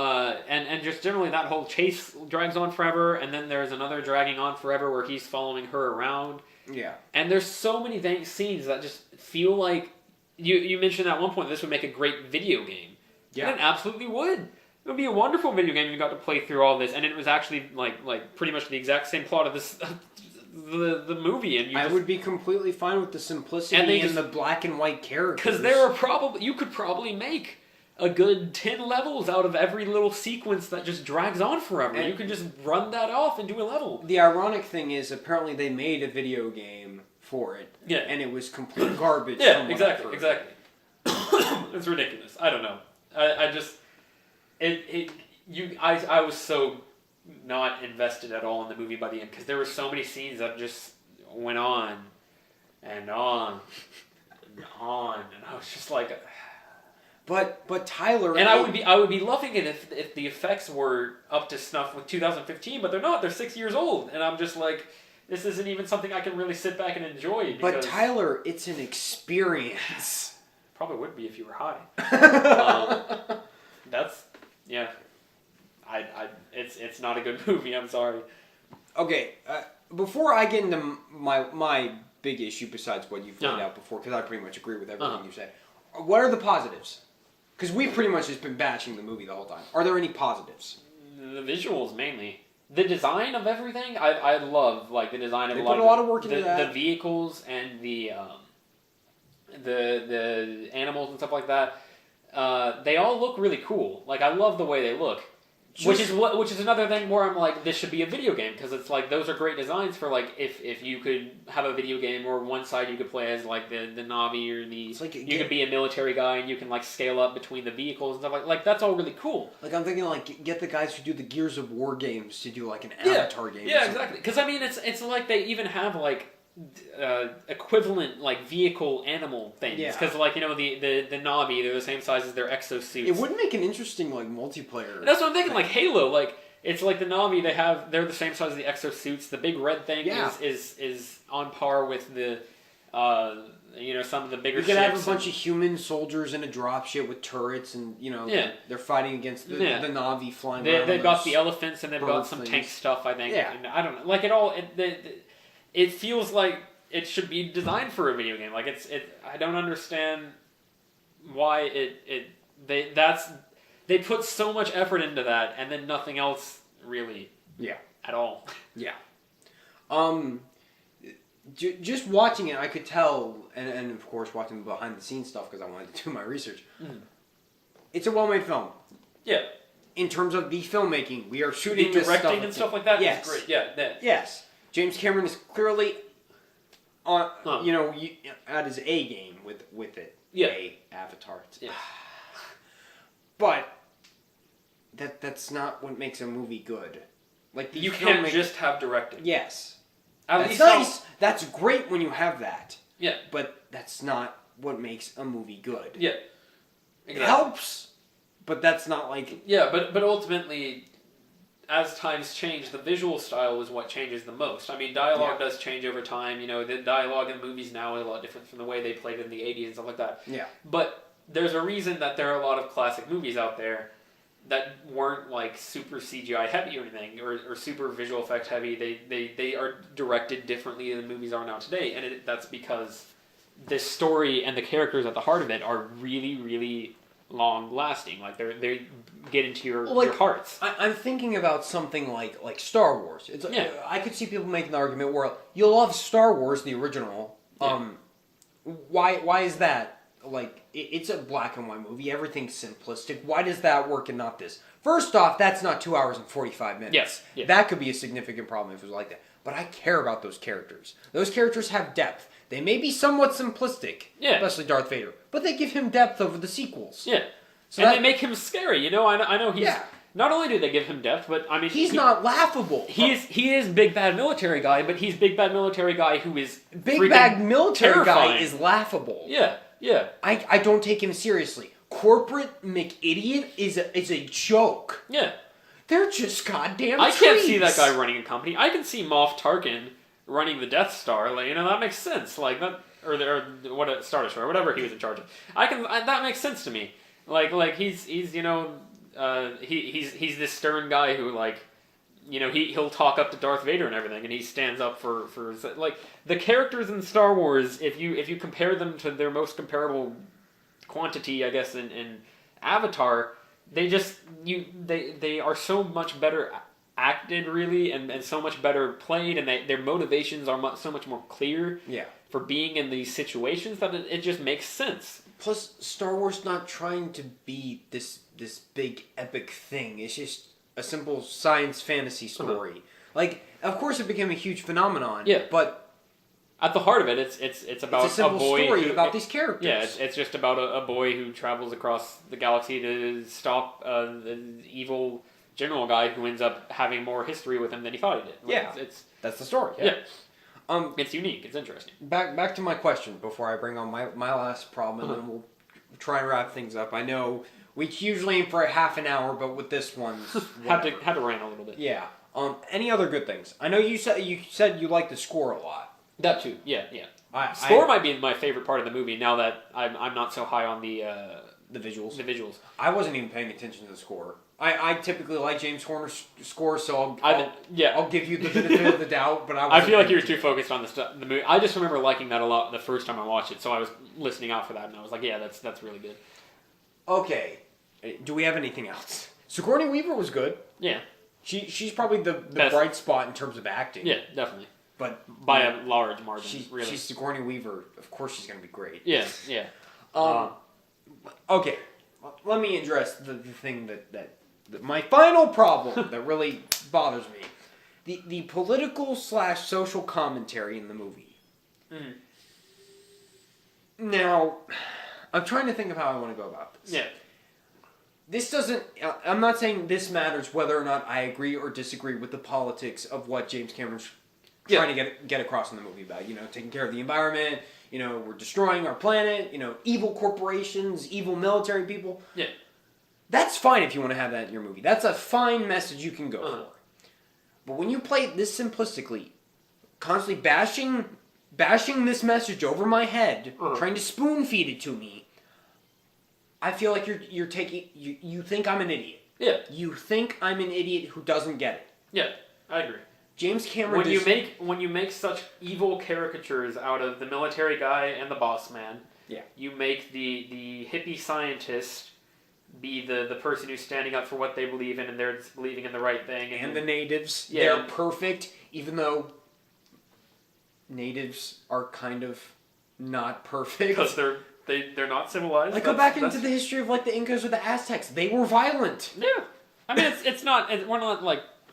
and just generally that whole chase drags on forever, and then there's another dragging on forever where he's following her around. Yeah. And there's so many scenes that just feel like you mentioned at one point this would make a great video game. Yeah. And it absolutely would. It would be a wonderful video game if you got to play through all this, and it was actually like pretty much the exact same plot of this the movie. And I would be completely fine with the simplicity and the black and white characters. Because you could probably make a good 10 levels out of every little sequence that just drags on forever. And you can just run that off and do a level. The ironic thing is, apparently they made a video game for it. Yeah. And it was complete garbage. Yeah, exactly. It's ridiculous. I don't know. I was so not invested at all in the movie by the end, because there were so many scenes that just went on and on and on, and I was just like... But Tyler, And I would be loving it if the effects were up to snuff with 2015, but they're not. They're 6 years old, and I'm just like, this isn't even something I can really sit back and enjoy. But Tyler, it's an experience. Probably would be if you were high. That's yeah. It's not a good movie. I'm sorry. Okay, before I get into my big issue, besides what you've laid out before, because I pretty much agree with everything you said. What are the positives? Because we've pretty much just been bashing the movie the whole time. Are there any positives? The visuals mainly. The design of everything, I love. Like the design of They put a lot of work into that. The vehicles and the animals and stuff like that. They all look really cool. Like I love the way they look. Which is another thing where I'm like, this should be a video game, because it's like those are great designs for like if you could have a video game where one side you could play as like the Navi or you could be a military guy and you can like scale up between the vehicles and stuff like that's all really cool. Like I'm thinking like get the guys who do the Gears of War games to do like an Avatar game. Yeah, exactly. Because I mean it's like they even have like equivalent like vehicle animal things, because like the Navi, they're the same size as their exosuits. It would make an interesting like multiplayer. That's what I'm thinking. Like Halo, like it's like the Navi, they're the same size as the exosuits. The big red thing is on par with the some of the bigger ships. You could have a bunch of human soldiers in a dropship with turrets, and they're fighting against the Navi flying around. They've got the elephants and they've got some tank stuff, I think. Yeah. And I don't know, like it feels like it should be designed for a video game. Like I don't understand why they put so much effort into that and then nothing else really. Yeah. At all. Yeah. Just watching it, I could tell, and of course watching the behind the scenes stuff because I wanted to do my research. It's a well-made film. Yeah. In terms of the filmmaking, we are shooting this directing stuff and stuff like that. Yes. Is great. Yeah. Yes. James Cameron is clearly on, at his A game with it. Yeah. Avatar. Yeah. But that's not what makes a movie good. Like you can't just have directing. Yes. That's nice. That's great when you have that. Yeah. But that's not what makes a movie good. Yeah. Exactly. It helps, but that's not like... Yeah, but ultimately, as times change, the visual style is what changes the most. I mean, dialogue does change over time. The dialogue in movies now is a lot different from the way they played in the 80s and stuff like that. Yeah. But there's a reason that there are a lot of classic movies out there that weren't like super CGI heavy or anything, or super visual effect heavy. They are directed differently than movies are now today, and that's because the story and the characters at the heart of it are really, really long lasting. Like they get into your hearts. I'm thinking about something like Star Wars. I could see people making the argument where you love Star Wars, the original. Why is that? Like, it's a black and white movie. Everything's simplistic. Why does that work and not this? First off, that's not 2 hours and 45 minutes. Yes. Yeah. That could be a significant problem if it was like that. But I care about those characters. Those characters have depth. They may be somewhat simplistic, especially Darth Vader, but they give him depth over the sequels. Yeah. So they make him scary. I know he's... Yeah. Not only do they give him depth, but I mean... He's not laughable. He is big bad military guy, but he's big bad military guy who is big bad military terrifying. Guy is laughable. Yeah. Yeah. I don't take him seriously. Corporate McIdiot is a joke. Yeah. They're just goddamn I trees. can't see that guy running a company. I can see Moff Tarkin running the Death Star. Like, that makes sense. Like that, or what a Star Destroyer, whatever he was in charge of. That makes sense to me. Like he's he's this stern guy who he'll talk up to Darth Vader and everything, and he stands up for like the characters in Star Wars. If you compare them to their most comparable quantity, I guess in Avatar, they are so much better acted, really, and so much better played, and their motivations are so much more clear. Yeah. For being in these situations, that it just makes sense. Plus, Star Wars not trying to be this big epic thing. It's just a simple science fantasy story. Like, of course, it became a huge phenomenon. Yeah. But at the heart of it, it's about it's a simple boy story about these characters. Yeah, it's just about a boy who travels across the galaxy to stop an evil general guy who ends up having more history with him than he thought he did. That's the story. Yeah. It's unique. It's interesting. Back to my question before I bring on my last problem, and then we'll try and wrap things up. I know we usually aim for a half an hour, but with this one, had to rant a little bit. Yeah. Any other good things? I know you said you like the score a lot. That too. Yeah. Score might be my favorite part of the movie. Now that I'm not so high on the visuals. The visuals. I wasn't even paying attention to the score. I typically like James Horner's score, so I'll give you the benefit of the doubt. But I feel like you were too focused on the movie. I just remember liking that a lot the first time I watched it, so I was listening out for that, and I was like, yeah, that's really good. Okay, do we have anything else? Sigourney Weaver was good. Yeah. She's probably the bright spot in terms of acting. Yeah, definitely. But by a large margin, she's Sigourney Weaver. Of course, she's going to be great. Yeah. Okay, let me address the thing that my final problem that really bothers me: the political / social commentary in the movie. Mm. Now, I'm trying to think of how I want to go about this. Yeah. This doesn't. I'm not saying this matters whether or not I agree or disagree with the politics of what James Cameron's trying to get across in the movie about. Taking care of the environment. We're destroying our planet. Evil corporations, evil military people. Yeah. That's fine if you want to have that in your movie. That's a fine message you can go for. But when you play it this simplistically, constantly bashing this message over my head, trying to spoon feed it to me, I feel like you're taking you think I'm an idiot. Yeah. You think I'm an idiot who doesn't get it. Yeah, I agree. James Cameron. When you make such evil caricatures out of the military guy and the boss man, you make the hippie scientist be the person who's standing up for what they believe in, and they're believing in the right thing. And the natives, they're perfect, even though natives are kind of not perfect because they're not civilized. Like, go back into the history of the Incas or the Aztecs. They were violent. Yeah, I mean it's not. We're not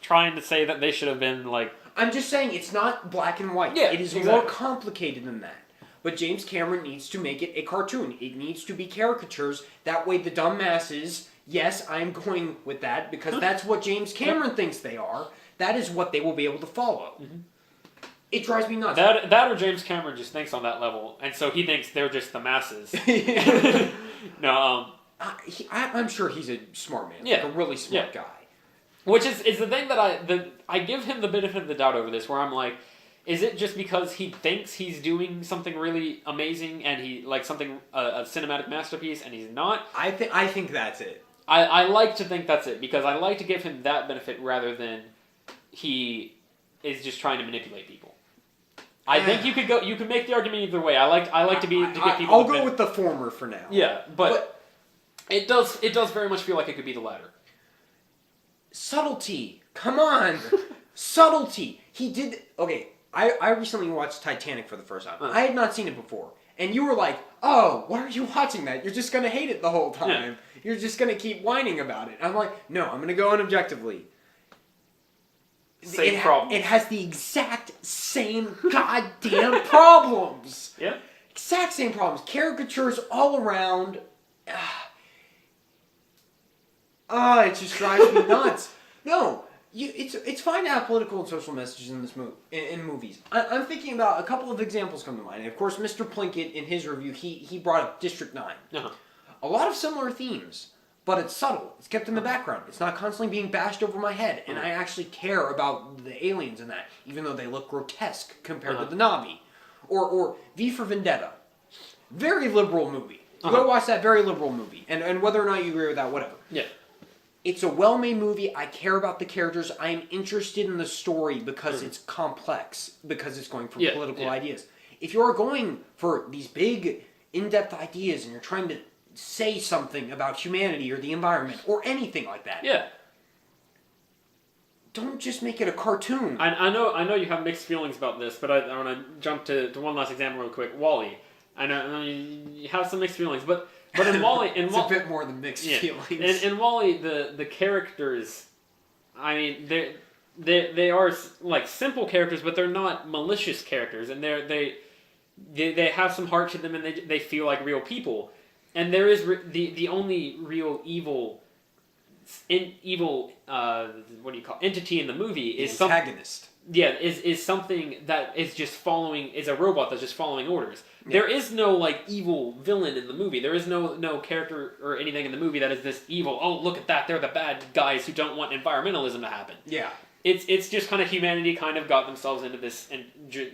trying to say that they should have been I'm just saying it's not black and white. Yeah, it is more complicated than that. But James Cameron needs to make it a cartoon. It needs to be caricatures. That way the dumb masses, yes, I'm going with that because that's what James Cameron thinks they are. That is what they will be able to follow. Mm-hmm. It drives me nuts. That or James Cameron just thinks on that level, and so he thinks they're just the masses. No, I'm sure he's a smart man. Yeah. A really smart guy. Which is the thing that I give him the benefit of the doubt over this, where I'm like, is it just because he thinks he's doing something really amazing and he something a cinematic masterpiece and he's not? I think that's it. I like to think that's it because I like to give him that benefit rather than he is just trying to manipulate people. I think you could make the argument either way. I like to give people. I'll go with the former for now. Yeah, but it does very much feel like it could be the latter. Subtlety. Come on. Subtlety. He did... Okay, I recently watched Titanic for the first time. I had not seen it before. And you were like, oh, why are you watching that? You're just going to hate it the whole time. Yeah. You're just going to keep whining about it. I'm like, no, I'm going to go in objectively. Same problem. It has the exact same goddamn problems. Yeah. Exact same problems. Caricatures all around. It just drives me nuts. No, it's fine to have political and social messages in this in movies. I'm thinking about a couple of examples come to mind. And of course, Mr. Plinkett in his review he brought up District 9. Uh-huh. A lot of similar themes, but it's subtle. It's kept in the background. It's not constantly being bashed over my head, and I actually care about the aliens in that, even though they look grotesque compared to the Na'vi. Or V for Vendetta, very liberal movie. Go watch that very liberal movie, and whether or not you agree with that, whatever. Yeah. It's a well-made movie. I care about the characters. I am interested in the story because it's complex, because it's going for political ideas. If you're going for these big, in-depth ideas and you're trying to say something about humanity or the environment or anything like that, don't just make it a cartoon. I know you have mixed feelings about this, but I want to jump to one last example real quick. WALL-E. I know you have some mixed feelings, but in WALL-E... it's a bit more than mixed feelings. In WALL-E, the characters, I mean, they are simple characters, but they're not malicious characters, and they have some heart to them, and they feel like real people. And there is the only real evil what do you call entity in the movie is antagonist. Is something that is just following, is a robot that's just following orders. There is no like evil villain in the movie. There is no character or anything in the movie that is this evil. Oh, look at that! They're the bad guys who don't want environmentalism to happen. Yeah. It's just kind of humanity kind of got themselves into this and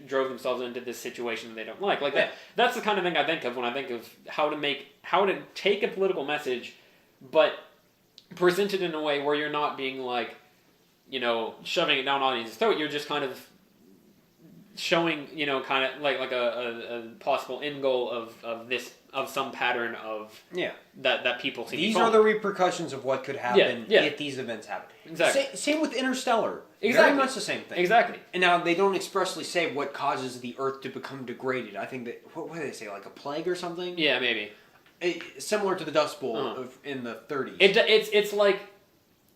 drove themselves into this situation that they don't like. Like that. That's the kind of thing I think of when I think of how to take a political message, but present it in a way where you're not being like, shoving it down audience's throat. You're just kind of showing, kind of like a possible end goal of some pattern of that people see. These are the repercussions of what could happen if these events happen. Exactly. Same with Interstellar. Exactly. Very much the same thing. Exactly. And now they don't expressly say what causes the Earth to become degraded. I think that what do they say, like a plague or something? Yeah, maybe. Similar to the Dust Bowl in the 30s. It's like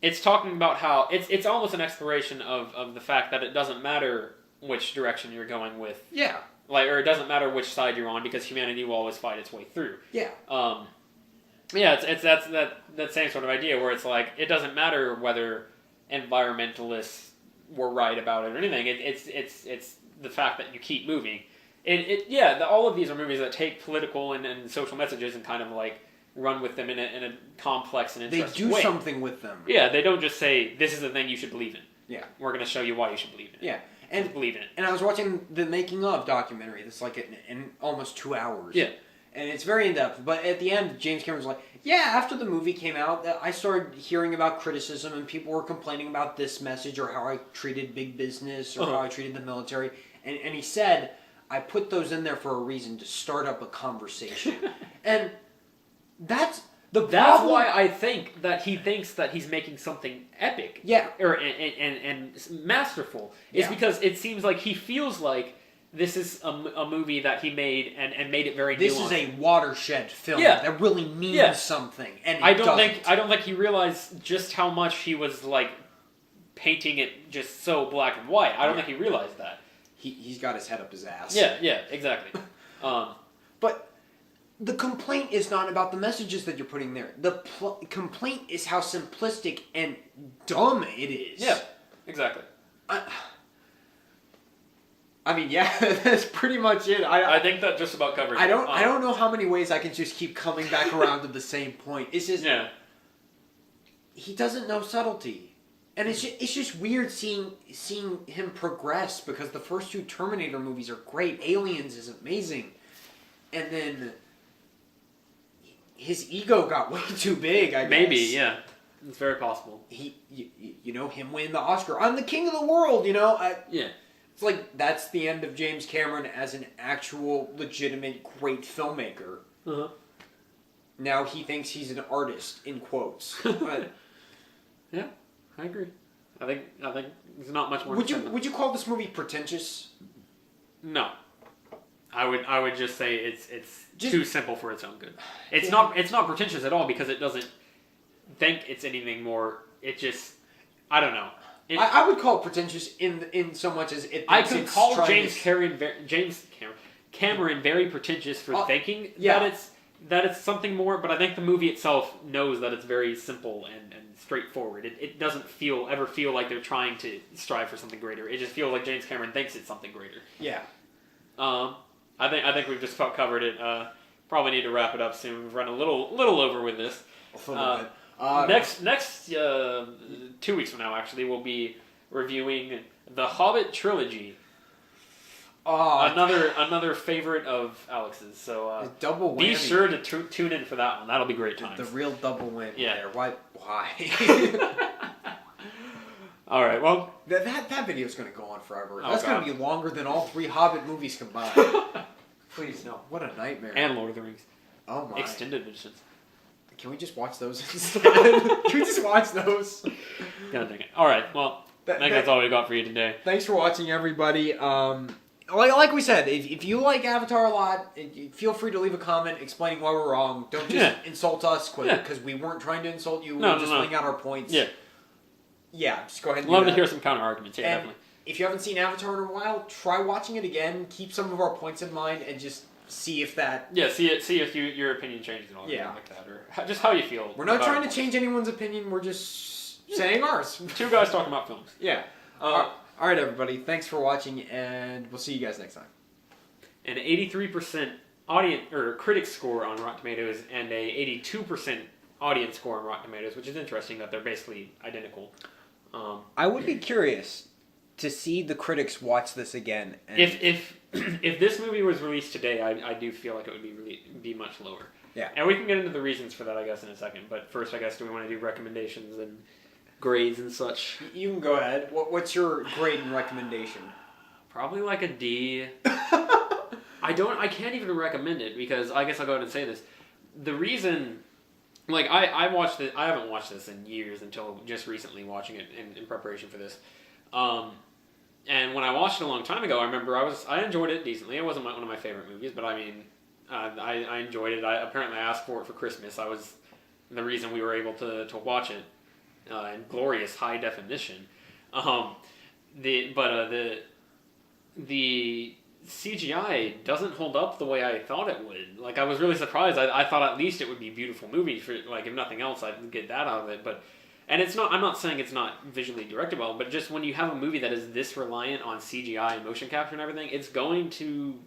it's talking about how it's almost an exploration of the fact that it doesn't matter which direction you're going with. Yeah. Or it doesn't matter which side you're on because humanity will always fight its way through. Yeah. It's that same sort of idea where it's like it doesn't matter whether environmentalists were right about it or anything. It's the fact that you keep moving. All of these are movies that take political and social messages and kind of like run with them in a complex and interesting way. They do something with them. Yeah, they don't just say this is the thing you should believe in. Yeah. We're going to show you why you should believe in it. Yeah. And believe in it. And I was watching the making of documentary that's like in almost 2 hours. Yeah. And it's very in depth. But at the end, James Cameron's like, after the movie came out, I started hearing about criticism and people were complaining about this message or how I treated big business or how I treated the military. And he said, I put those in there for a reason to start up a conversation. And that's the problem. That's why I think that he thinks that he's making something epic. Yeah. And masterful. It's because it seems like he feels like this is a movie that he made and made it very nuanced. This is a watershed film that really means something. And I don't think he realized just how much he was like painting it just so black and white. I don't think he realized that. He's got his head up his ass. Yeah, exactly. But the complaint is not about the messages that you're putting there. The complaint is how simplistic and dumb it is. Yeah, exactly. I mean, that's pretty much it. I think that just about covers it. I don't know how many ways I can just keep coming back around to the same point. It's just he doesn't know subtlety. And it's just weird seeing him progress because the first 2 Terminator movies are great. Aliens is amazing. And then his ego got way too big, I guess. Maybe, yeah. It's very possible. Him winning the Oscar. I'm the king of the world, Yeah. It's like that's the end of James Cameron as an actual, legitimate, great filmmaker. Uh-huh. Now he thinks he's an artist, in quotes. Yeah, I agree. I think there's not much more. Would you call this movie pretentious? No. I would just say it's too simple for its own good. It's not pretentious at all because it doesn't think it's anything more. It just I don't know. I would call it pretentious in so much as it. I could call James Cameron very pretentious for thinking that it's something more, but I think the movie itself knows that it's very simple and straightforward. It doesn't ever feel like they're trying to strive for something greater. It just feels like James Cameron thinks it's something greater. Yeah. I think we've just covered it. Probably need to wrap it up soon. We've run a little over with this. A little bit. Next 2 weeks from now, actually, we'll be reviewing the Hobbit trilogy. Another favorite of Alex's. So double whammy. Be sure to tune in for that one. That'll be great times. The real double whammy there. Why? All right. Well, that video is going to go on forever. Oh, That's going to be longer than all 3 Hobbit movies combined. Please no. What a nightmare. And Lord of the Rings. Oh my. Extended editions. Can we just watch those instead? Can we just watch those? God dang it. All right. Well, I think that's all we got for you today. Thanks for watching, everybody. Like we said, if you like Avatar a lot, feel free to leave a comment explaining why we're wrong. Don't just insult us because we weren't trying to insult you. We were just laying out our points. Yeah, just go ahead and love to hear some counter arguments. Yeah, and definitely. If you haven't seen Avatar in a while, try watching it again. Keep some of our points in mind and just see if that... Yeah, see if your opinion changes at all. Yeah. Like that, or just how you feel. We're not trying to change anyone's opinion. We're just saying ours. 2 guys talking about films. Yeah. All right, everybody. Thanks for watching, and we'll see you guys next time. An 83% audience or critic score on Rotten Tomatoes and a 82% audience score on Rotten Tomatoes, which is interesting that they're basically identical. I would be curious to see the critics watch this again. And If this movie was released today, I do feel like it would be much lower. Yeah. And we can get into the reasons for that, I guess, in a second. But first, I guess, do we want to do recommendations and grades and such? You can go ahead. What's your grade and recommendation? Probably like a D. I can't even recommend it because I guess I'll go ahead and say this. The reason, like, I haven't watched this in years until just recently watching it in preparation for this. And when I watched it a long time ago, I remember I enjoyed it decently. It wasn't one of my favorite movies, but I mean, I enjoyed it. Apparently I asked for it for Christmas. I was the reason we were able to watch it in glorious high definition. The CGI doesn't hold up the way I thought it would. Like, I was really surprised. I thought at least it would be a beautiful movie. For, like, if nothing else, I'd get that out of it. And it's not. I'm not saying it's not visually directed well, but just when you have a movie that is this reliant on CGI and motion capture and everything, it's going to,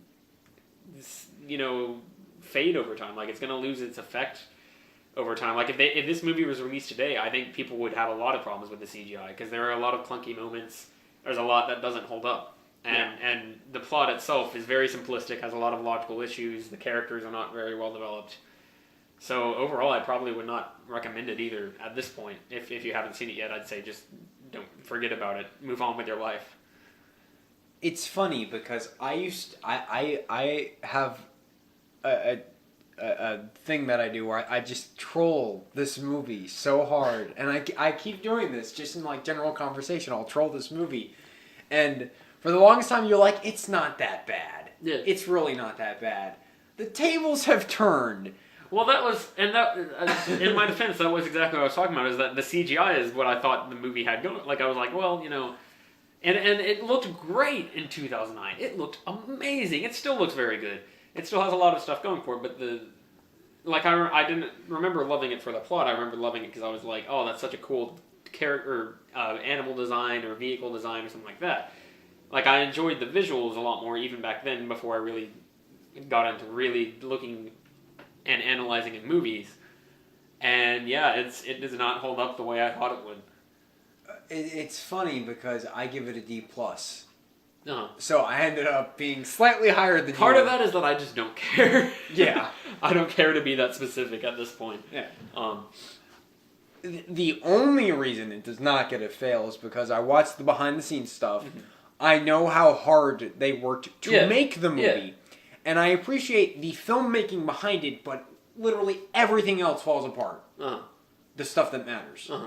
fade over time. Like, it's going to lose its effect over time. Like, if this movie was released today, I think people would have a lot of problems with the CGI because there are a lot of clunky moments. There's a lot that doesn't hold up. And the plot itself is very simplistic, has a lot of logical issues. The characters are not very well developed. So overall, I probably would not recommend it either at this point. If you haven't seen it yet, I'd say just don't forget about it. Move on with your life. It's funny because I have a thing that I do where I just troll this movie so hard, and I keep doing this just in like general conversation. I'll troll this movie, and for the longest time you're like, it's not that bad. Yeah. It's really not that bad. The tables have turned. Well, in my defense, that was exactly what I was talking about, is that the CGI is what I thought the movie had going. Like, I was like, well, and it looked great in 2009. It looked amazing. It still looks very good. It still has a lot of stuff going for it, but I didn't remember loving it for the plot. I remember loving it because I was like, oh, that's such a cool character, animal design or vehicle design or something like that. Like, I enjoyed the visuals a lot more even back then before I really got into really looking and analyzing in movies, and yeah, it does not hold up the way I thought it would. It's funny because I give it a D+. Uh-huh. So I ended up being slightly higher than Part you. of that is that I just don't care. Yeah. I don't care to be that specific at this point. Yeah. The only reason it does not get a fail is because I watched the behind-the-scenes stuff. Mm-hmm. I know how hard they worked to make the movie. Yeah. And I appreciate the filmmaking behind it, but literally everything else falls apart. Uh-huh. The stuff that matters. Uh-huh.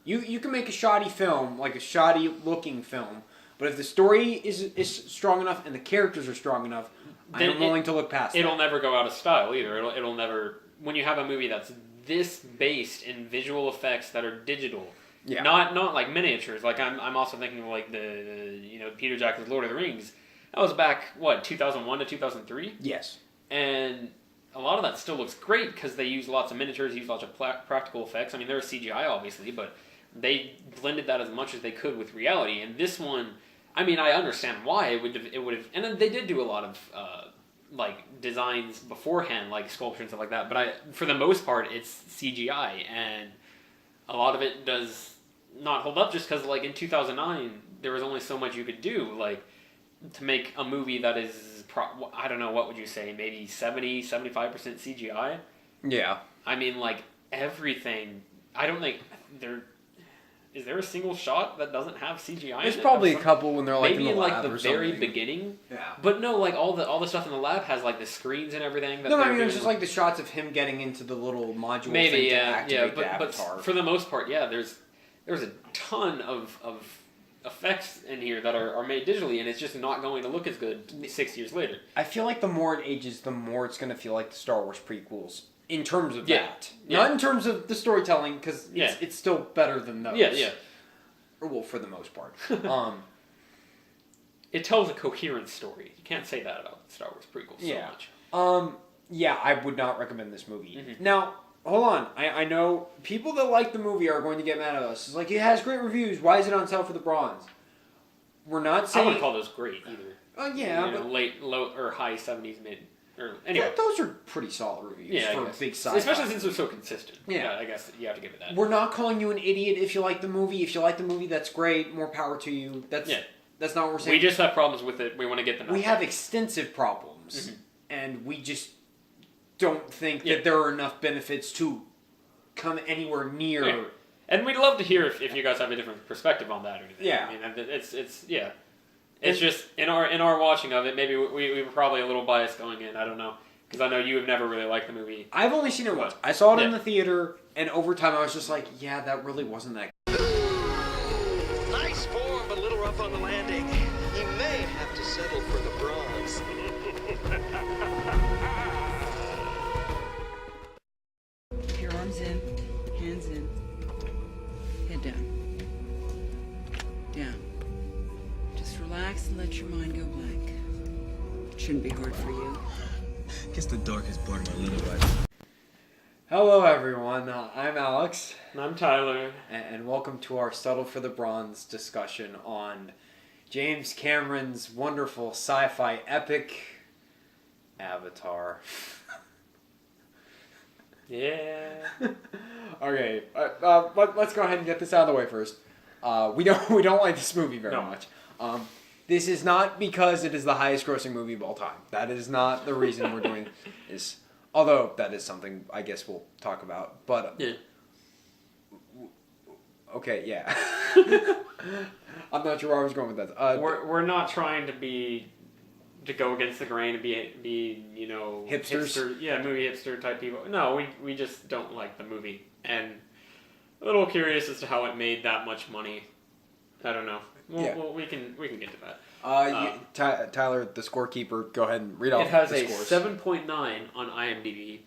You can make a shoddy film, like a shoddy looking film, but if the story is strong enough and the characters are strong enough, then I'm willing to look past it. It'll never go out of style either. It'll never... When you have a movie that's this based in visual effects that are digital, not like miniatures. Like, I'm also thinking of like the Peter Jackson's Lord of the Rings. That was back, 2001 to 2003? Yes. And a lot of that still looks great because they use lots of miniatures, use lots of practical effects. I mean, there was CGI, obviously, but they blended that as much as they could with reality. And this one, I mean, I understand why it would have... And then they did do a lot of, designs beforehand, like sculpture and stuff like that. But for the most part, it's CGI. And a lot of it does not hold up just because, like, in 2009, there was only so much you could do. Like... To make a movie that is, I don't know, what would you say, maybe 70, 75% CGI? Yeah. I mean, like, everything, I don't think is there a single shot that doesn't have CGI There's in it? probably a couple when they're like maybe in the lab like the or very something. beginning. Yeah. But no, like all the stuff in the lab has like the screens and everything. No, I mean it's just like the shots of him getting into the little module thing to activate the avatar. But for the most part, yeah, there's a ton of effects in here that are made digitally, and it's just not going to look as good 6 years later. I feel like the more it ages, the more it's going to feel like the Star Wars prequels in terms of that. Yeah. Not in terms of the storytelling, because it's still better than those. Yeah. Well, for the most part. It tells a coherent story. You can't say that about Star Wars prequels so much. Yeah, I would not recommend this movie. Mm-hmm. Now, hold on. I know people that like the movie are going to get mad at us. It's like, it has great reviews. Why is it on sale for the bronze? We're not saying... I wouldn't call those great either. Yeah, late, low, or high 70s, mid. Or anyway, those are pretty solid reviews yeah, for big sci-fi. especially since they're so consistent. Yeah. I guess you have to give it that. We're not calling you an idiot if you like the movie. If you like the movie, that's great. More power to you. That's not what we're saying. We just have problems with it. We want to get them out. We have extensive problems, and we just don't think that there are enough benefits to come anywhere near. Yeah. And we'd love to hear if you guys have a different perspective on that or anything. Yeah. I mean, it's just in our watching of it. Maybe we were probably a little biased going in. I don't know, because I know you have never really liked the movie. I've only seen it once. I saw it in the theater, and over time I was just like, yeah, that really wasn't that good. Nice form, but a little rough on the landing. He may have to settle for the bronze. Keep your arms in, hands in, head down. Down. Just relax and let your mind go blank. It shouldn't be hard for you. Guess the darkest part of my little life. Hello, everyone. I'm Alex, And I'm Tyler. and welcome to our Settle for the Bronze discussion on James Cameron's wonderful sci-fi epic, Avatar. Yeah. Okay, let's go ahead and get this out of the way first. We don't like this movie very much. This is not because it is the highest grossing movie of all time. That is not the reason we're doing this. Although that is something I guess we'll talk about. But Yeah. Okay, yeah. I'm not sure where I was going with that. We're not trying to go against the grain and be Hipsters? movie hipster type people. No, we just don't like the movie, and a little curious as to how it made that much money. I don't know. We can get to that. Tyler, the scorekeeper, go ahead and read off It has the a scores. 7.9 on IMDb,